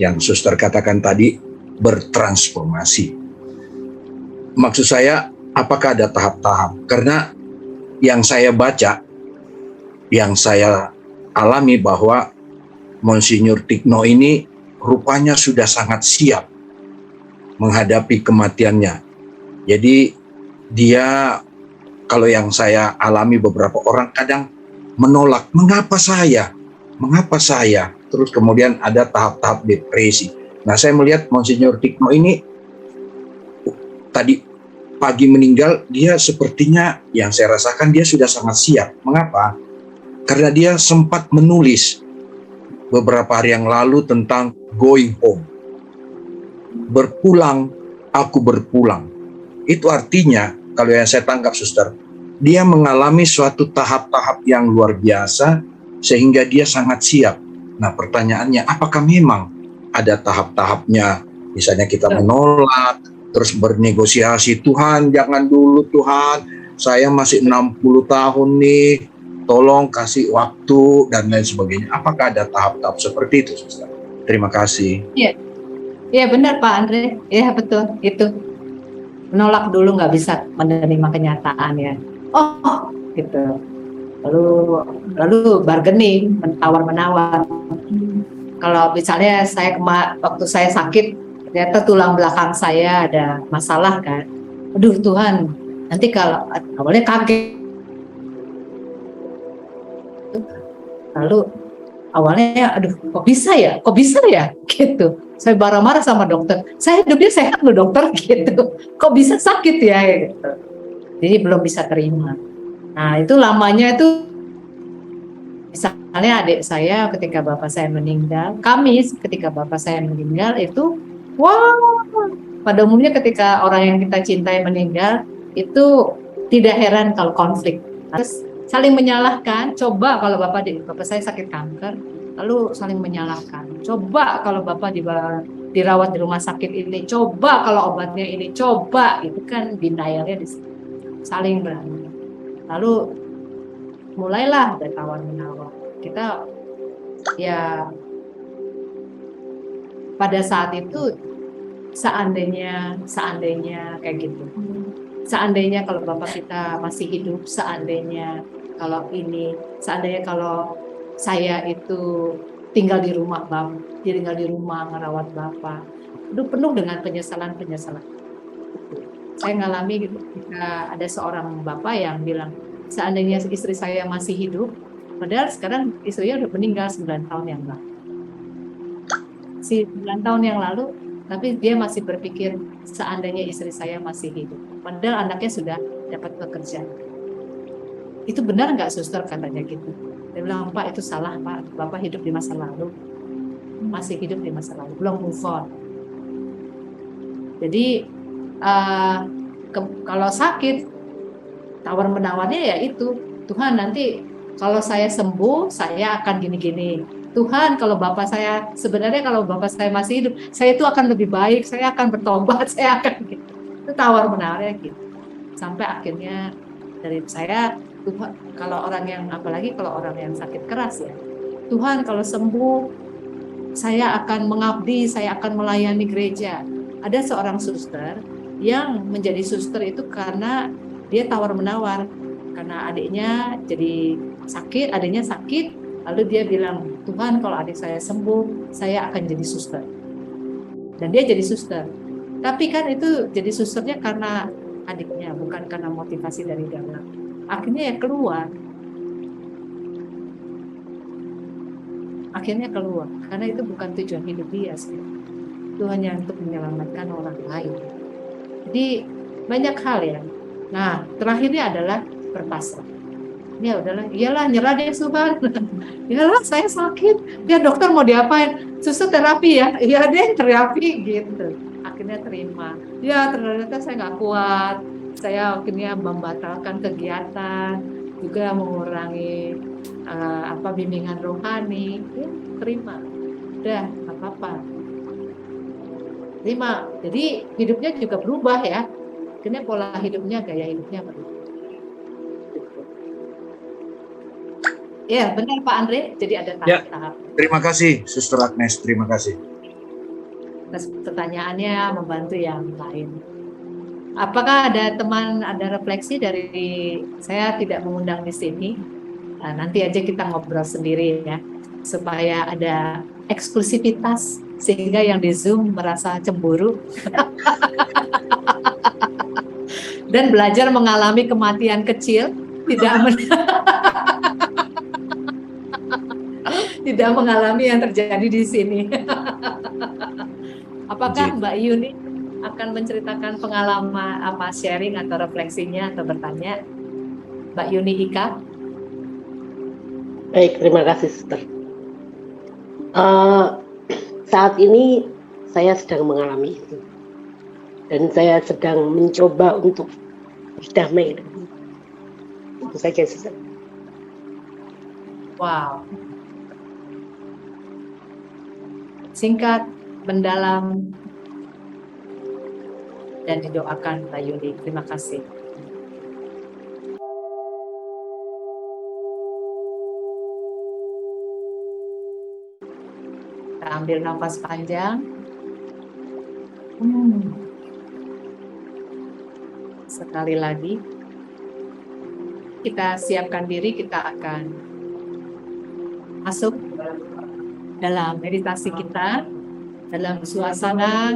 yang Suster katakan tadi bertransformasi. Maksud saya, apakah ada tahap-tahap? Karena yang saya baca, yang saya alami bahwa Monsignor Tikno ini rupanya sudah sangat siap menghadapi kematiannya. Jadi dia, kalau yang saya alami, beberapa orang kadang menolak, mengapa saya? Terus kemudian ada tahap-tahap depresi. Nah, saya melihat Monsignor Tikno ini tadi pagi meninggal, dia sepertinya yang saya rasakan dia sudah sangat siap. Mengapa? Karena dia sempat menulis beberapa hari yang lalu tentang going home. Berpulang, aku berpulang. Itu artinya, kalau yang saya tangkap Suster, dia mengalami suatu tahap-tahap yang luar biasa sehingga dia sangat siap. Nah, pertanyaannya, apakah memang ada tahap-tahapnya? Misalnya kita menolak, terus bernegosiasi, Tuhan jangan dulu Tuhan, saya masih 60 tahun nih, tolong kasih waktu dan lain sebagainya. Apakah ada tahap-tahap seperti itu, Suster? Terima kasih. Iya benar Pak Andre, ya betul itu. Menolak dulu nggak bisa menerima kenyataan ya. Oh gitu. Lalu bargaining, tawar-menawar. Kalau misalnya waktu saya sakit, ternyata tulang belakang saya ada masalah kan. Aduh Tuhan, nanti kalau awalnya kaget. Lalu awalnya, aduh kok bisa ya gitu. Saya marah-marah sama dokter. Saya hidupnya sehat loh dokter gitu. Kok bisa sakit ya gitu. Jadi belum bisa terima. Nah itu lamanya itu, misalnya adik saya ketika bapak saya meninggal, Kamis ketika bapak saya meninggal itu, pada umumnya ketika orang yang kita cintai meninggal itu tidak heran kalau konflik. Terus saling menyalahkan. Coba kalau bapak saya sakit kanker, lalu saling menyalahkan. Coba kalau bapak dirawat di rumah sakit ini, coba kalau obatnya ini, coba itu kan denialnya saling berani. Lalu mulailah ada tawar-menawar. Kita ya pada saat itu seandainya kayak gitu. Seandainya kalau bapak kita masih hidup, seandainya kalau saya itu tinggal di rumah ngerawat bapak, itu penuh dengan penyesalan. Saya ngalami gitu, ketika ada seorang bapak yang bilang, seandainya istri saya masih hidup, padahal sekarang istrinya udah meninggal 9 tahun yang lalu. 9 tahun yang lalu, tapi dia masih berpikir seandainya istri saya masih hidup. Padahal anaknya sudah dapat pekerjaan. Itu benar nggak Suster katanya gitu. Dia bilang, Pak itu salah Pak, Bapak hidup di masa lalu. Masih hidup di masa lalu, belum move on. Jadi kalau sakit, tawar-menawarnya ya itu, Tuhan nanti kalau saya sembuh, saya akan gini-gini. Tuhan kalau bapak saya masih hidup, saya itu akan lebih baik, saya akan bertobat, saya akan gitu. Itu tawar-menawarnya gitu. Sampai akhirnya dari saya, Tuhan, apalagi kalau orang yang sakit keras ya, Tuhan kalau sembuh, saya akan mengabdi, saya akan melayani gereja. Ada seorang suster yang menjadi suster itu karena dia tawar-menawar, karena adiknya jadi sakit, adiknya sakit, lalu dia bilang, Tuhan kalau adik saya sembuh, saya akan jadi suster. Dan dia jadi suster. Tapi kan itu jadi susternya karena adiknya, bukan karena motivasi dari dalam. Akhirnya ya keluar. Karena itu bukan tujuan hidup dia sih. Itu hanya untuk menyelamatkan orang lain. Jadi banyak hal ya. Nah, terakhirnya adalah berpasrah. Ya udahlah, iyalah nyerah deh Tuhan. Iyalah saya sakit. Ya dokter mau diapain? Suster terapi ya. Iya deh terapi gitu. Akhirnya terima. Ya ternyata saya nggak kuat. Saya akhirnya membatalkan kegiatan, juga mengurangi bimbingan rohani. Ya, terima. Udah, nggak apa-apa. Terima. Jadi hidupnya juga berubah ya. Akhirnya pola hidupnya, gaya hidupnya berubah. Ya, benar Pak Andre. Jadi ada tahap-tahap. Terima kasih, Suster Agnes. Terima kasih. Atas pertanyaannya, membantu yang lain. Apakah ada teman, ada refleksi dari saya tidak mengundang di sini? Nah, nanti aja kita ngobrol sendiri ya, supaya ada eksklusivitas sehingga yang di Zoom merasa cemburu dan belajar mengalami kematian kecil, tidak mengalami yang terjadi di sini. Apakah Mbak Yuni akan menceritakan pengalaman sharing atau refleksinya atau bertanya? Mbak Yuni Ika. Baik, terima kasih Suster. Saat ini saya sedang mengalami itu. Dan saya sedang mencoba untuk berdamai. Itu saja Suster. Wow. Singkat, mendalam, dan didoakan Mbak Yuni. Terima kasih. Kita ambil nafas panjang. Sekali lagi. Kita siapkan diri, kita akan masuk dalam meditasi kita, dalam suasana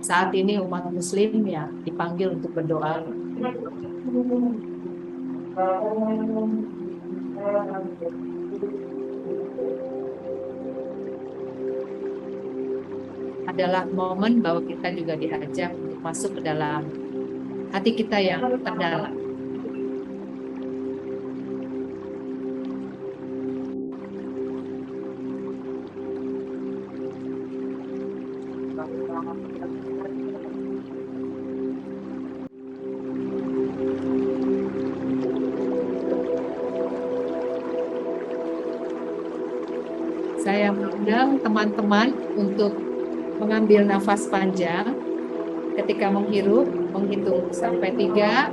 saat ini umat muslim ya dipanggil untuk berdoa. Adalah momen bahwa kita juga diajak untuk masuk ke dalam hati kita yang terdalam. Saya mengundang teman-teman untuk mengambil nafas panjang. Ketika menghirup, menghitung sampai 3.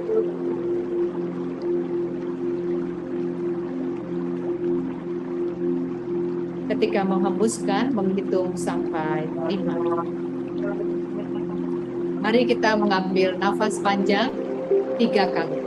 Ketika menghembuskan, menghitung sampai 5. Mari kita mengambil nafas panjang 3 kali.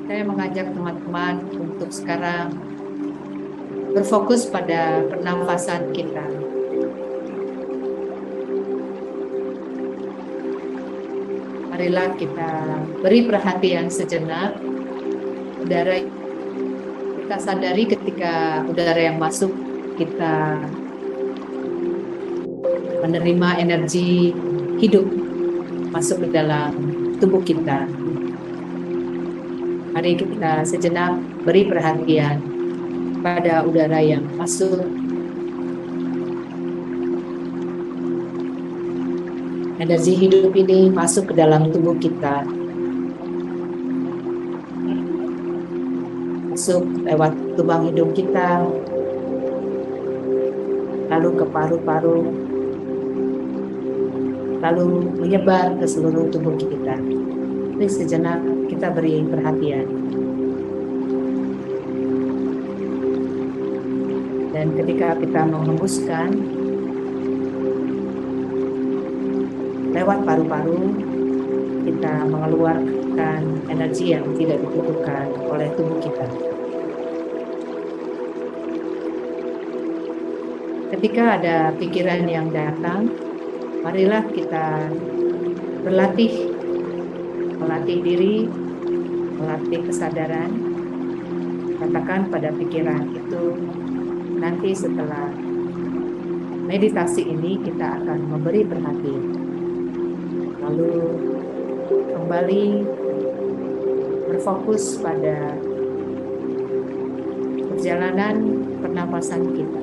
Saya mengajak teman-teman untuk sekarang berfokus pada pernafasan kita. Marilah kita beri perhatian sejenak. Udara kita sadari ketika udara yang masuk kita menerima energi hidup masuk ke dalam tubuh kita. Mari kita sejenak beri perhatian pada udara yang masuk. Energi hidup ini masuk ke dalam tubuh kita. Masuk lewat lubang hidung kita, lalu ke paru-paru, lalu menyebar ke seluruh tubuh kita. Mari sejenak kita beri perhatian. Dan ketika kita menghembuskan lewat paru-paru, kita mengeluarkan energi yang tidak dibutuhkan oleh tubuh kita. Ketika ada pikiran yang datang, marilah kita berlatih, melatih diri, melatih kesadaran. Katakan pada pikiran itu, nanti setelah meditasi ini kita akan memberi perhatian. Lalu kembali berfokus pada perjalanan pernapasan kita.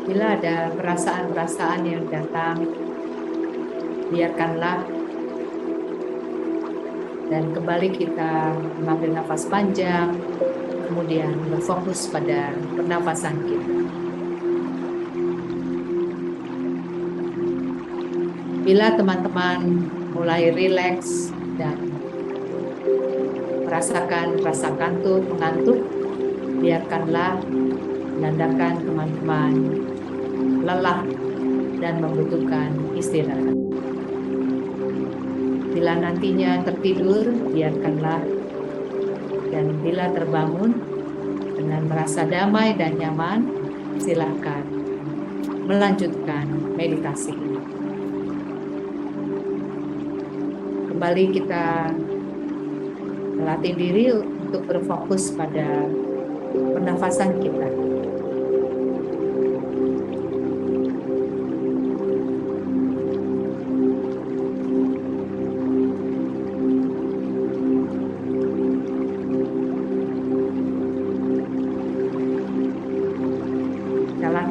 Bila ada perasaan-perasaan yang datang, biarkanlah dan kembali kita mengambil nafas panjang, kemudian berfokus pada pernapasan kita. Bila teman-teman mulai rileks dan merasakan rasa kantuk, mengantuk, biarkanlah menandakan teman-teman lelah dan membutuhkan istirahat. Bila nantinya tertidur, biarkanlah, dan bila terbangun dengan merasa damai dan nyaman, silakan melanjutkan meditasi ini. Kembali kita melatih diri untuk berfokus pada pernafasan kita.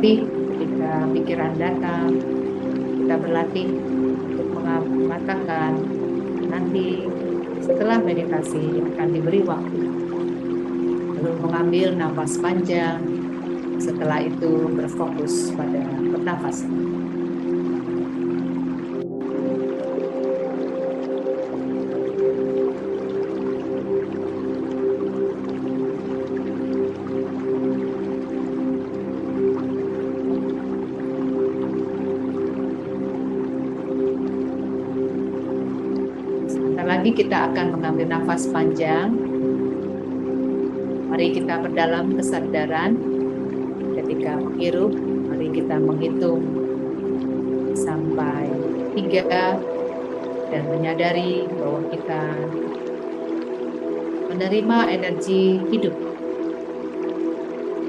Ketika pikiran datang, kita berlatih untuk mengatakan nanti setelah meditasi akan diberi waktu, lalu mengambil nafas panjang, setelah itu berfokus pada pernafasan. Lagi kita akan mengambil nafas panjang. Mari kita perdalam kesadaran. Ketika menghirup, mari kita menghitung sampai 3 dan menyadari bahwa kita menerima energi hidup,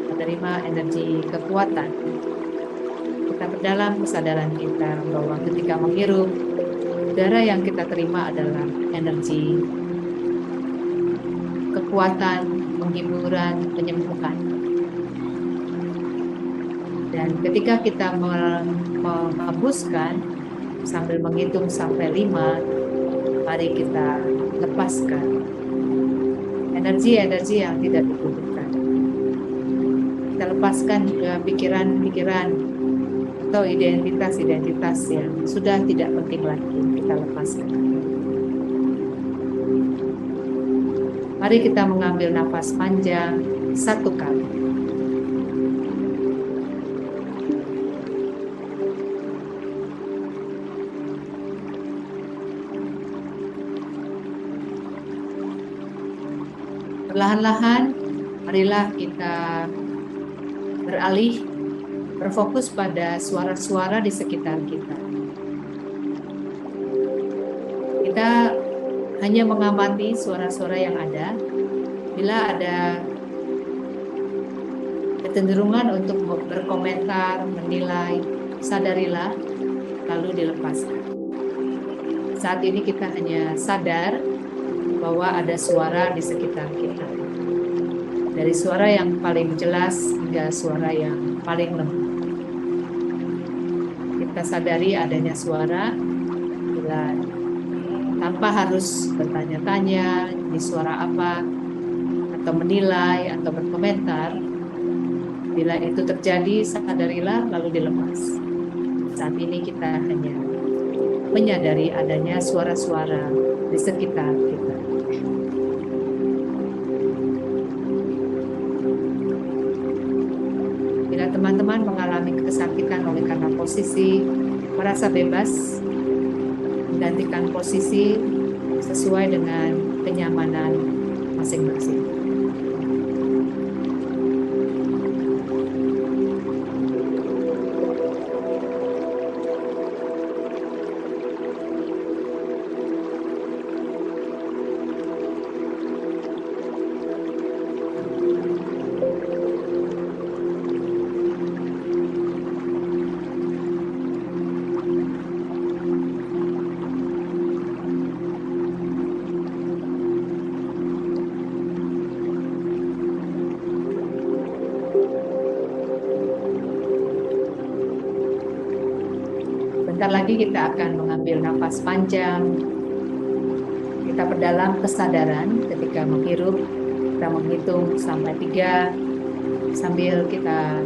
menerima energi kekuatan. Kita perdalam kesadaran kita bahwa ketika menghirup, udara yang kita terima adalah energi kekuatan, penghiburan, penyembuhan. Dan ketika kita menghembuskan sambil menghitung sampai 5, mari kita lepaskan energi-energi yang tidak dibutuhkan. Kita lepaskan juga pikiran-pikiran atau identitas-identitas yang sudah tidak penting lagi, kita lepaskan. Mari kita mengambil nafas panjang 1 kali. Perlahan-lahan, marilah kita beralih, berfokus pada suara-suara di sekitar kita. Kita hanya mengamati suara-suara yang ada. Bila ada kecenderungan untuk berkomentar, menilai, sadarilah, lalu dilepaskan. Saat ini kita hanya sadar bahwa ada suara di sekitar kita. Dari suara yang paling jelas hingga suara yang paling lemah. Kita sadari adanya suara, bila tanpa harus bertanya-tanya, ini suara apa, atau menilai, atau berkomentar. Bila itu terjadi, sadarilah lalu dilepas. Saat ini kita hanya menyadari adanya suara-suara di sekitar kita. Bila teman-teman mengalami kesakitan oleh karena posisi, merasa bebas, menggantikan posisi sesuai dengan kenyamanan masing-masing. Sebentar lagi kita akan mengambil nafas panjang. Kita perdalam kesadaran ketika menghirup. Kita menghitung sampai 3 sambil kita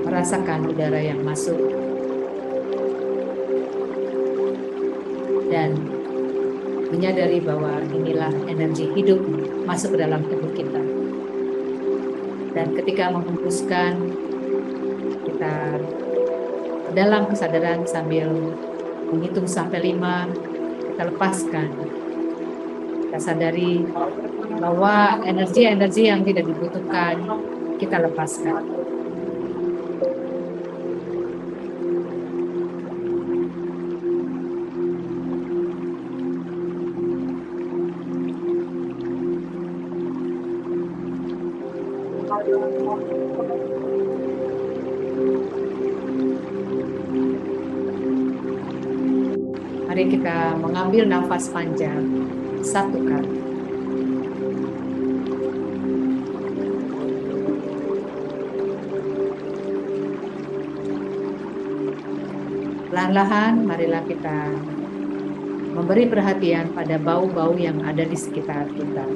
merasakan udara yang masuk dan menyadari bahwa inilah energi hidup masuk ke dalam tubuh kita. Dan ketika menghembuskan, kita dalam kesadaran sambil menghitung sampai 5, kita lepaskan. Kita sadari bahwa energi-energi yang tidak dibutuhkan, kita lepaskan. Mari kita mengambil nafas panjang 1 kali. Perlahan-lahan marilah kita memberi perhatian pada bau-bau yang ada di sekitar kita.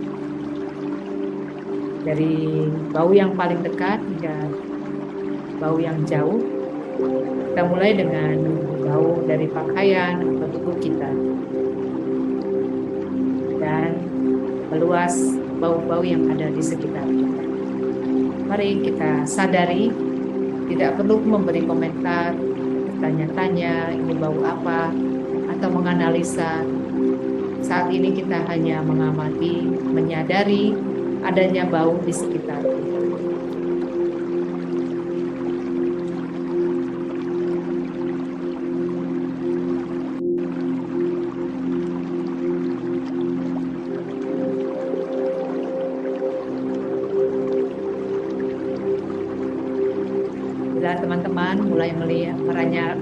Dari bau yang paling dekat hingga bau yang jauh. Kita mulai dengan bau dari pakaian atau tubuh kita. Dan meluas bau-bau yang ada di sekitar kita. Mari kita sadari, tidak perlu memberi komentar, bertanya-tanya ini bau apa, atau menganalisa. Saat ini kita hanya mengamati, menyadari adanya bau di sekitar kita. Bila teman-teman mulai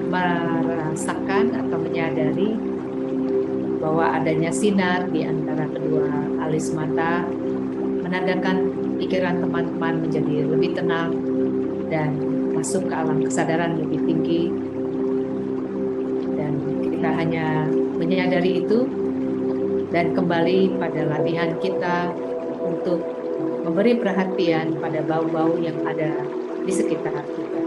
merasakan atau menyadari bahwa adanya sinar di antara kedua alis mata, menandakan pikiran teman-teman menjadi lebih tenang dan masuk ke alam kesadaran lebih tinggi. Dan kita hanya menyadari itu dan kembali pada latihan kita untuk memberi perhatian pada bau-bau yang ada di sekitar kita.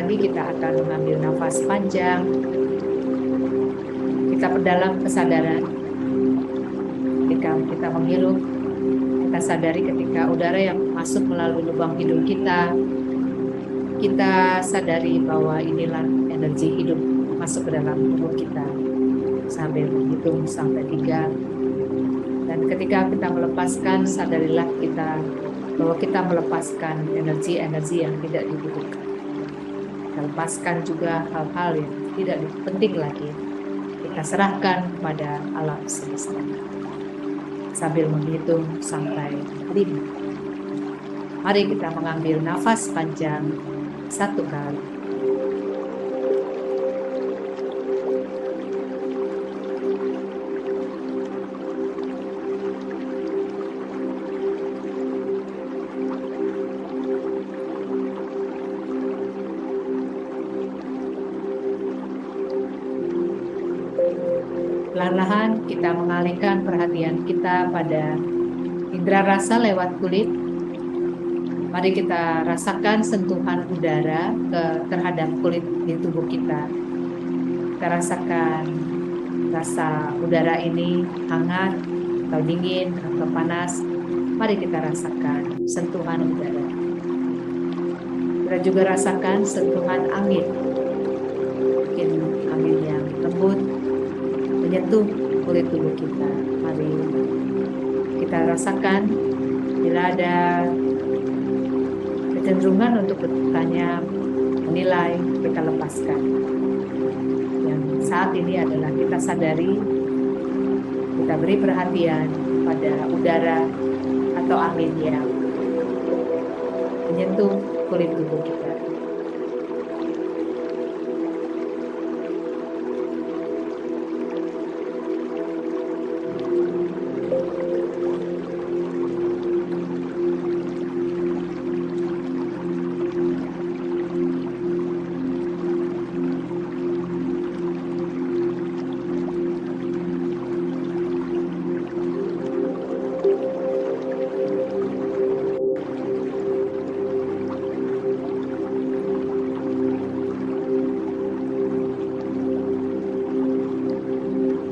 lagi kita akan mengambil nafas panjang. Kita perdalam kesadaran. Ketika kita menghirup, kita sadari ketika udara yang masuk melalui lubang hidung kita sadari bahwa inilah energi hidup masuk ke dalam tubuh kita sambil menghitung sampai 3. Dan ketika kita melepaskan, sadarilah kita bahwa kita melepaskan energi-energi yang tidak dibutuhkan. Kita lepaskan juga hal-hal yang tidak penting lagi. Kita serahkan kepada alam semesta. Sambil menghitung sampai 5. Mari kita mengambil nafas panjang 1 kali. Perlahan-lahan kita mengalihkan perhatian kita pada indera rasa lewat kulit. Mari kita rasakan sentuhan udara terhadap kulit di tubuh kita. Kita rasakan rasa udara ini hangat atau dingin atau panas. Mari kita rasakan sentuhan udara. Kita juga rasakan sentuhan angin. Mungkin angin yang lembut menyentuh kulit tubuh kita. Mari kita rasakan bila ada kecenderungan untuk bertanya, menilai, kita lepaskan. Yang saat ini adalah kita sadari, kita beri perhatian pada udara atau angin yang menyentuh kulit tubuh kita.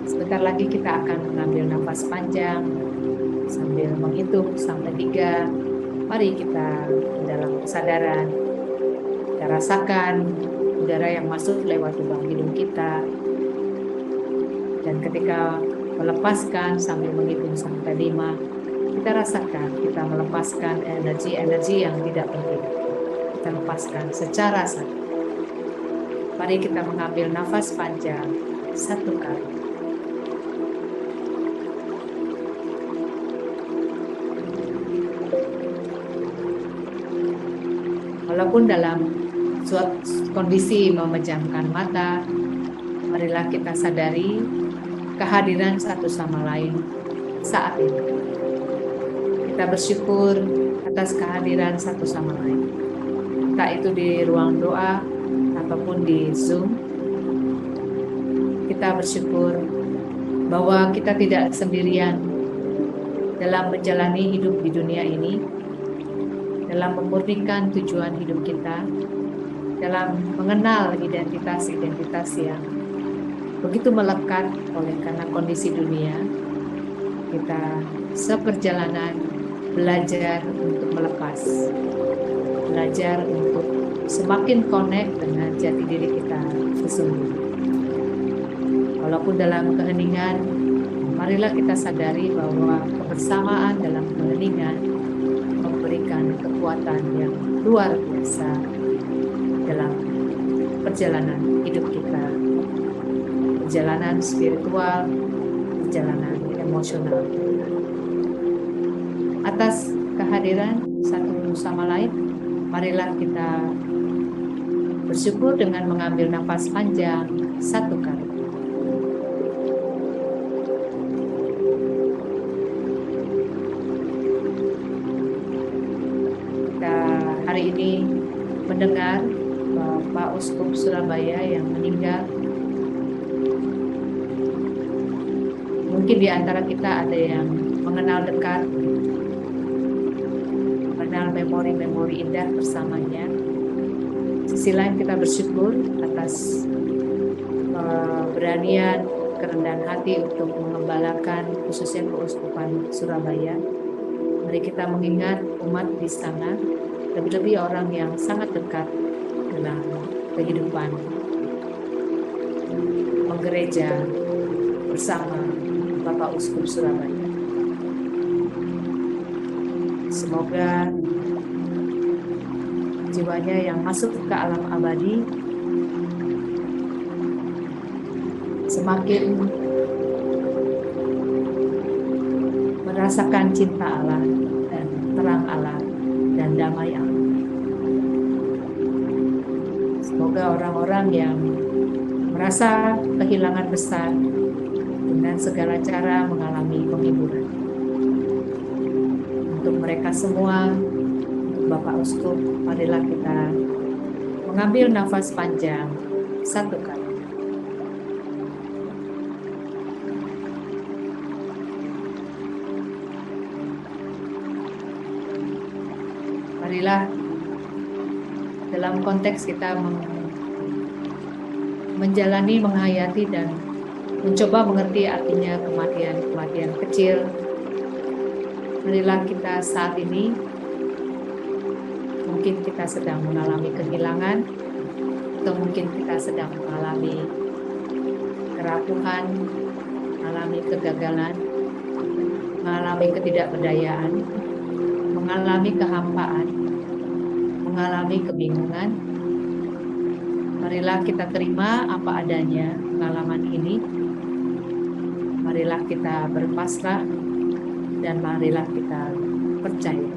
Sebentar lagi kita akan mengambil nafas panjang sambil menghitung sampai 3. Mari kita dalam kesadaran, kita rasakan udara yang masuk lewat lubang hidung kita. Dan ketika melepaskan sambil menghitung sampai 5, kita rasakan kita melepaskan energi-energi yang tidak penting. Kita lepaskan secara sadar. Mari kita mengambil nafas panjang 1 kali. Walaupun dalam suatu kondisi memejamkan mata, marilah kita sadari kehadiran satu sama lain saat ini. Kita bersyukur atas kehadiran satu sama lain. Entah itu di ruang doa ataupun di Zoom. Kita bersyukur bahwa kita tidak sendirian dalam menjalani hidup di dunia ini, dalam memurnikan tujuan hidup kita, dalam mengenal identitas-identitas yang begitu melekat oleh karena kondisi dunia. Kita seperjalanan belajar untuk melepas, belajar untuk semakin connect dengan jati diri kita sesungguhnya. Walaupun dalam keheningan, marilah kita sadari bahwa kebersamaan dalam keheningan memberikan kekuatan yang luar biasa dalam perjalanan hidup kita, perjalanan spiritual, perjalanan emosional. Atas kehadiran satu sama lain, marilah kita bersyukur dengan mengambil nafas panjang 1 kali. Hari ini mendengar Bapak Uskup Surabaya yang meninggal. Mungkin di antara kita ada yang mengenal dekat, mengenal memori-memori indah bersamanya. Sisi lain kita bersyukur atas keberanian, kerendahan hati untuk mengembalakan khususnya Keuskupan Surabaya. Mari kita mengingat umat di sana, lebih-lebih orang yang sangat dekat dalam kehidupan menggereja bersama Bapak Uskup Surabaya. Semoga jiwanya yang masuk ke alam abadi semakin merasakan cinta Allah dan terang Allah dan damai Allah. Semoga orang-orang yang merasa kehilangan besar dengan segala cara mengalami penghiburan. Untuk mereka semua, untuk Bapak Uskup, marilah kita mengambil nafas panjang satu kali. Marilah dalam konteks kita menjalani, menghayati, dan mencoba mengerti artinya kematian kecil. Marilah kita saat ini, mungkin kita sedang mengalami kehilangan, atau mungkin kita sedang mengalami kerapuhan, mengalami kegagalan, mengalami ketidakberdayaan, mengalami kehampaan, mengalami kebingungan. Marilah kita terima apa adanya pengalaman ini. Marilah kita berpasrah dan marilah kita percaya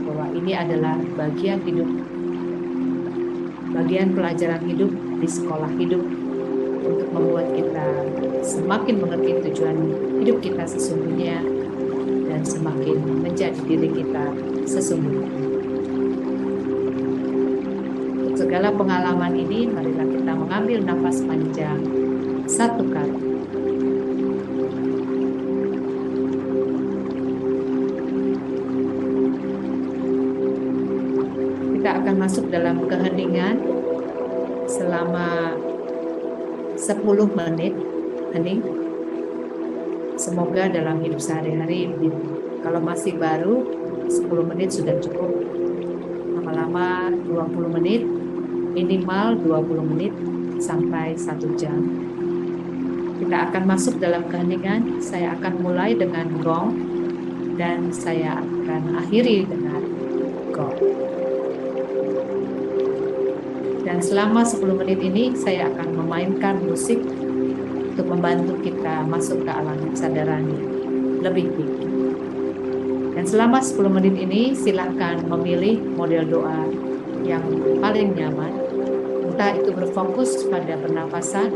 bahwa ini adalah bagian hidup, bagian pelajaran hidup di sekolah hidup untuk membuat kita semakin mengerti tujuan hidup kita sesungguhnya dan semakin menjadi diri kita sesungguhnya. Untuk segala pengalaman ini, marilah kita mengambil nafas panjang satu kali. Kita akan masuk dalam keheningan selama 10 menit hening. Semoga dalam hidup sehari-hari, kalau masih baru 10 menit sudah cukup. Lama-lama 20 menit, minimal 20 menit sampai 1 jam. Kita akan masuk dalam keheningan. Saya akan mulai dengan gong dan saya akan akhiri dengan gong. Dan selama 10 menit ini saya akan memainkan musik untuk membantu kita masuk ke alam kesadaran lebih tinggi. Dan selama 10 menit ini silakan memilih model doa yang paling nyaman. Entah itu berfokus pada pernapasan,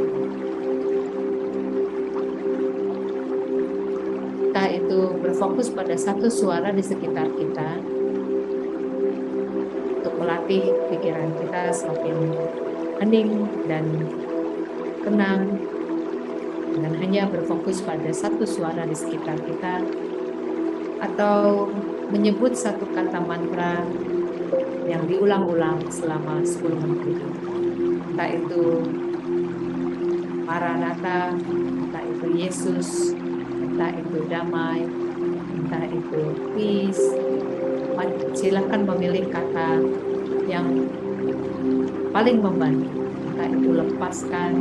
entah itu berfokus pada satu suara di sekitar kita, untuk melatih pikiran kita semakin hening dan tenang, dengan hanya berfokus pada satu suara di sekitar kita, atau menyebut satu kata mantra yang diulang-ulang selama 10 menit. Entah itu Maranatha, entah itu Yesus, entah itu damai, entah itu peace. Silakan memilih kata yang paling membantu. Entah itu lepaskan,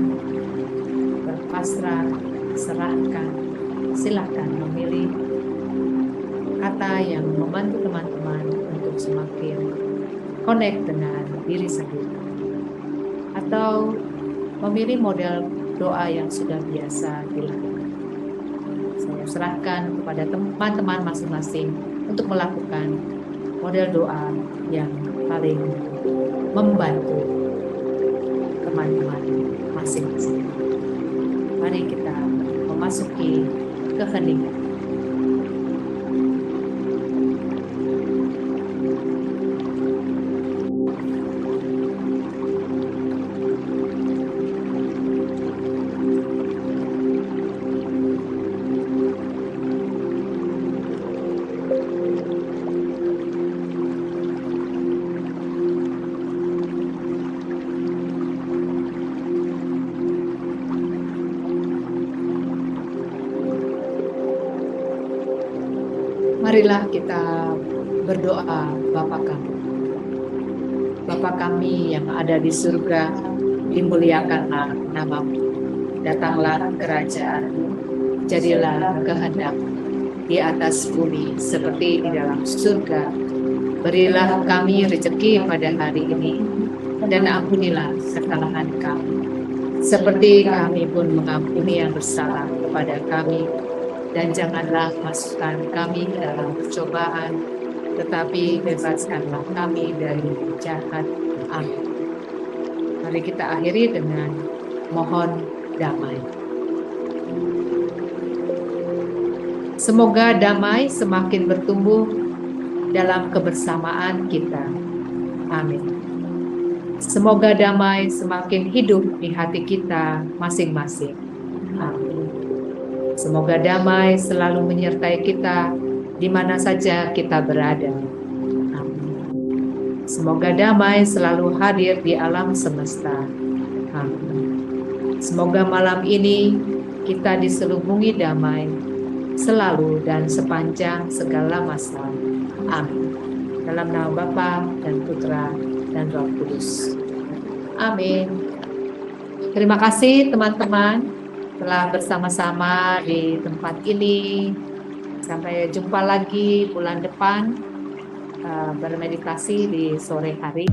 berpasrah, serahkan. Silakan memilih kata yang membantu teman-teman untuk semakin connect dengan diri sendiri. Atau memilih model doa yang sudah biasa dilakukan. Saya serahkan kepada teman-teman masing-masing untuk melakukan model doa yang paling membantu teman-teman masing-masing. Mari kita memasuki keheningan. Marilah kita berdoa. Bapa kami yang ada di surga, dimuliakanlah nama-Mu. Datanglah kerajaan-Mu, jadilah kehendak di atas bumi seperti di dalam surga. Berilah kami rezeki pada hari ini, dan ampunilah kesalahan kami, seperti kami pun mengampuni yang bersalah kepada kami. Dan janganlah masukkan kami ke dalam percobaan, tetapi bebaskanlah kami dari yang jahat. Amin. Mari kita akhiri dengan mohon damai. Semoga damai semakin bertumbuh dalam kebersamaan kita. Amin. Semoga damai semakin hidup di hati kita masing-masing. Amin. Semoga damai selalu menyertai kita di mana saja kita berada. Amin. Semoga damai selalu hadir di alam semesta. Amin. Semoga malam ini kita diselubungi damai selalu dan sepanjang segala masa. Amin. Dalam nama Bapa dan Putra dan Roh Kudus. Amin. Terima kasih teman-teman telah bersama-sama di tempat ini. Sampai jumpa lagi bulan depan bermeditasi di sore hari.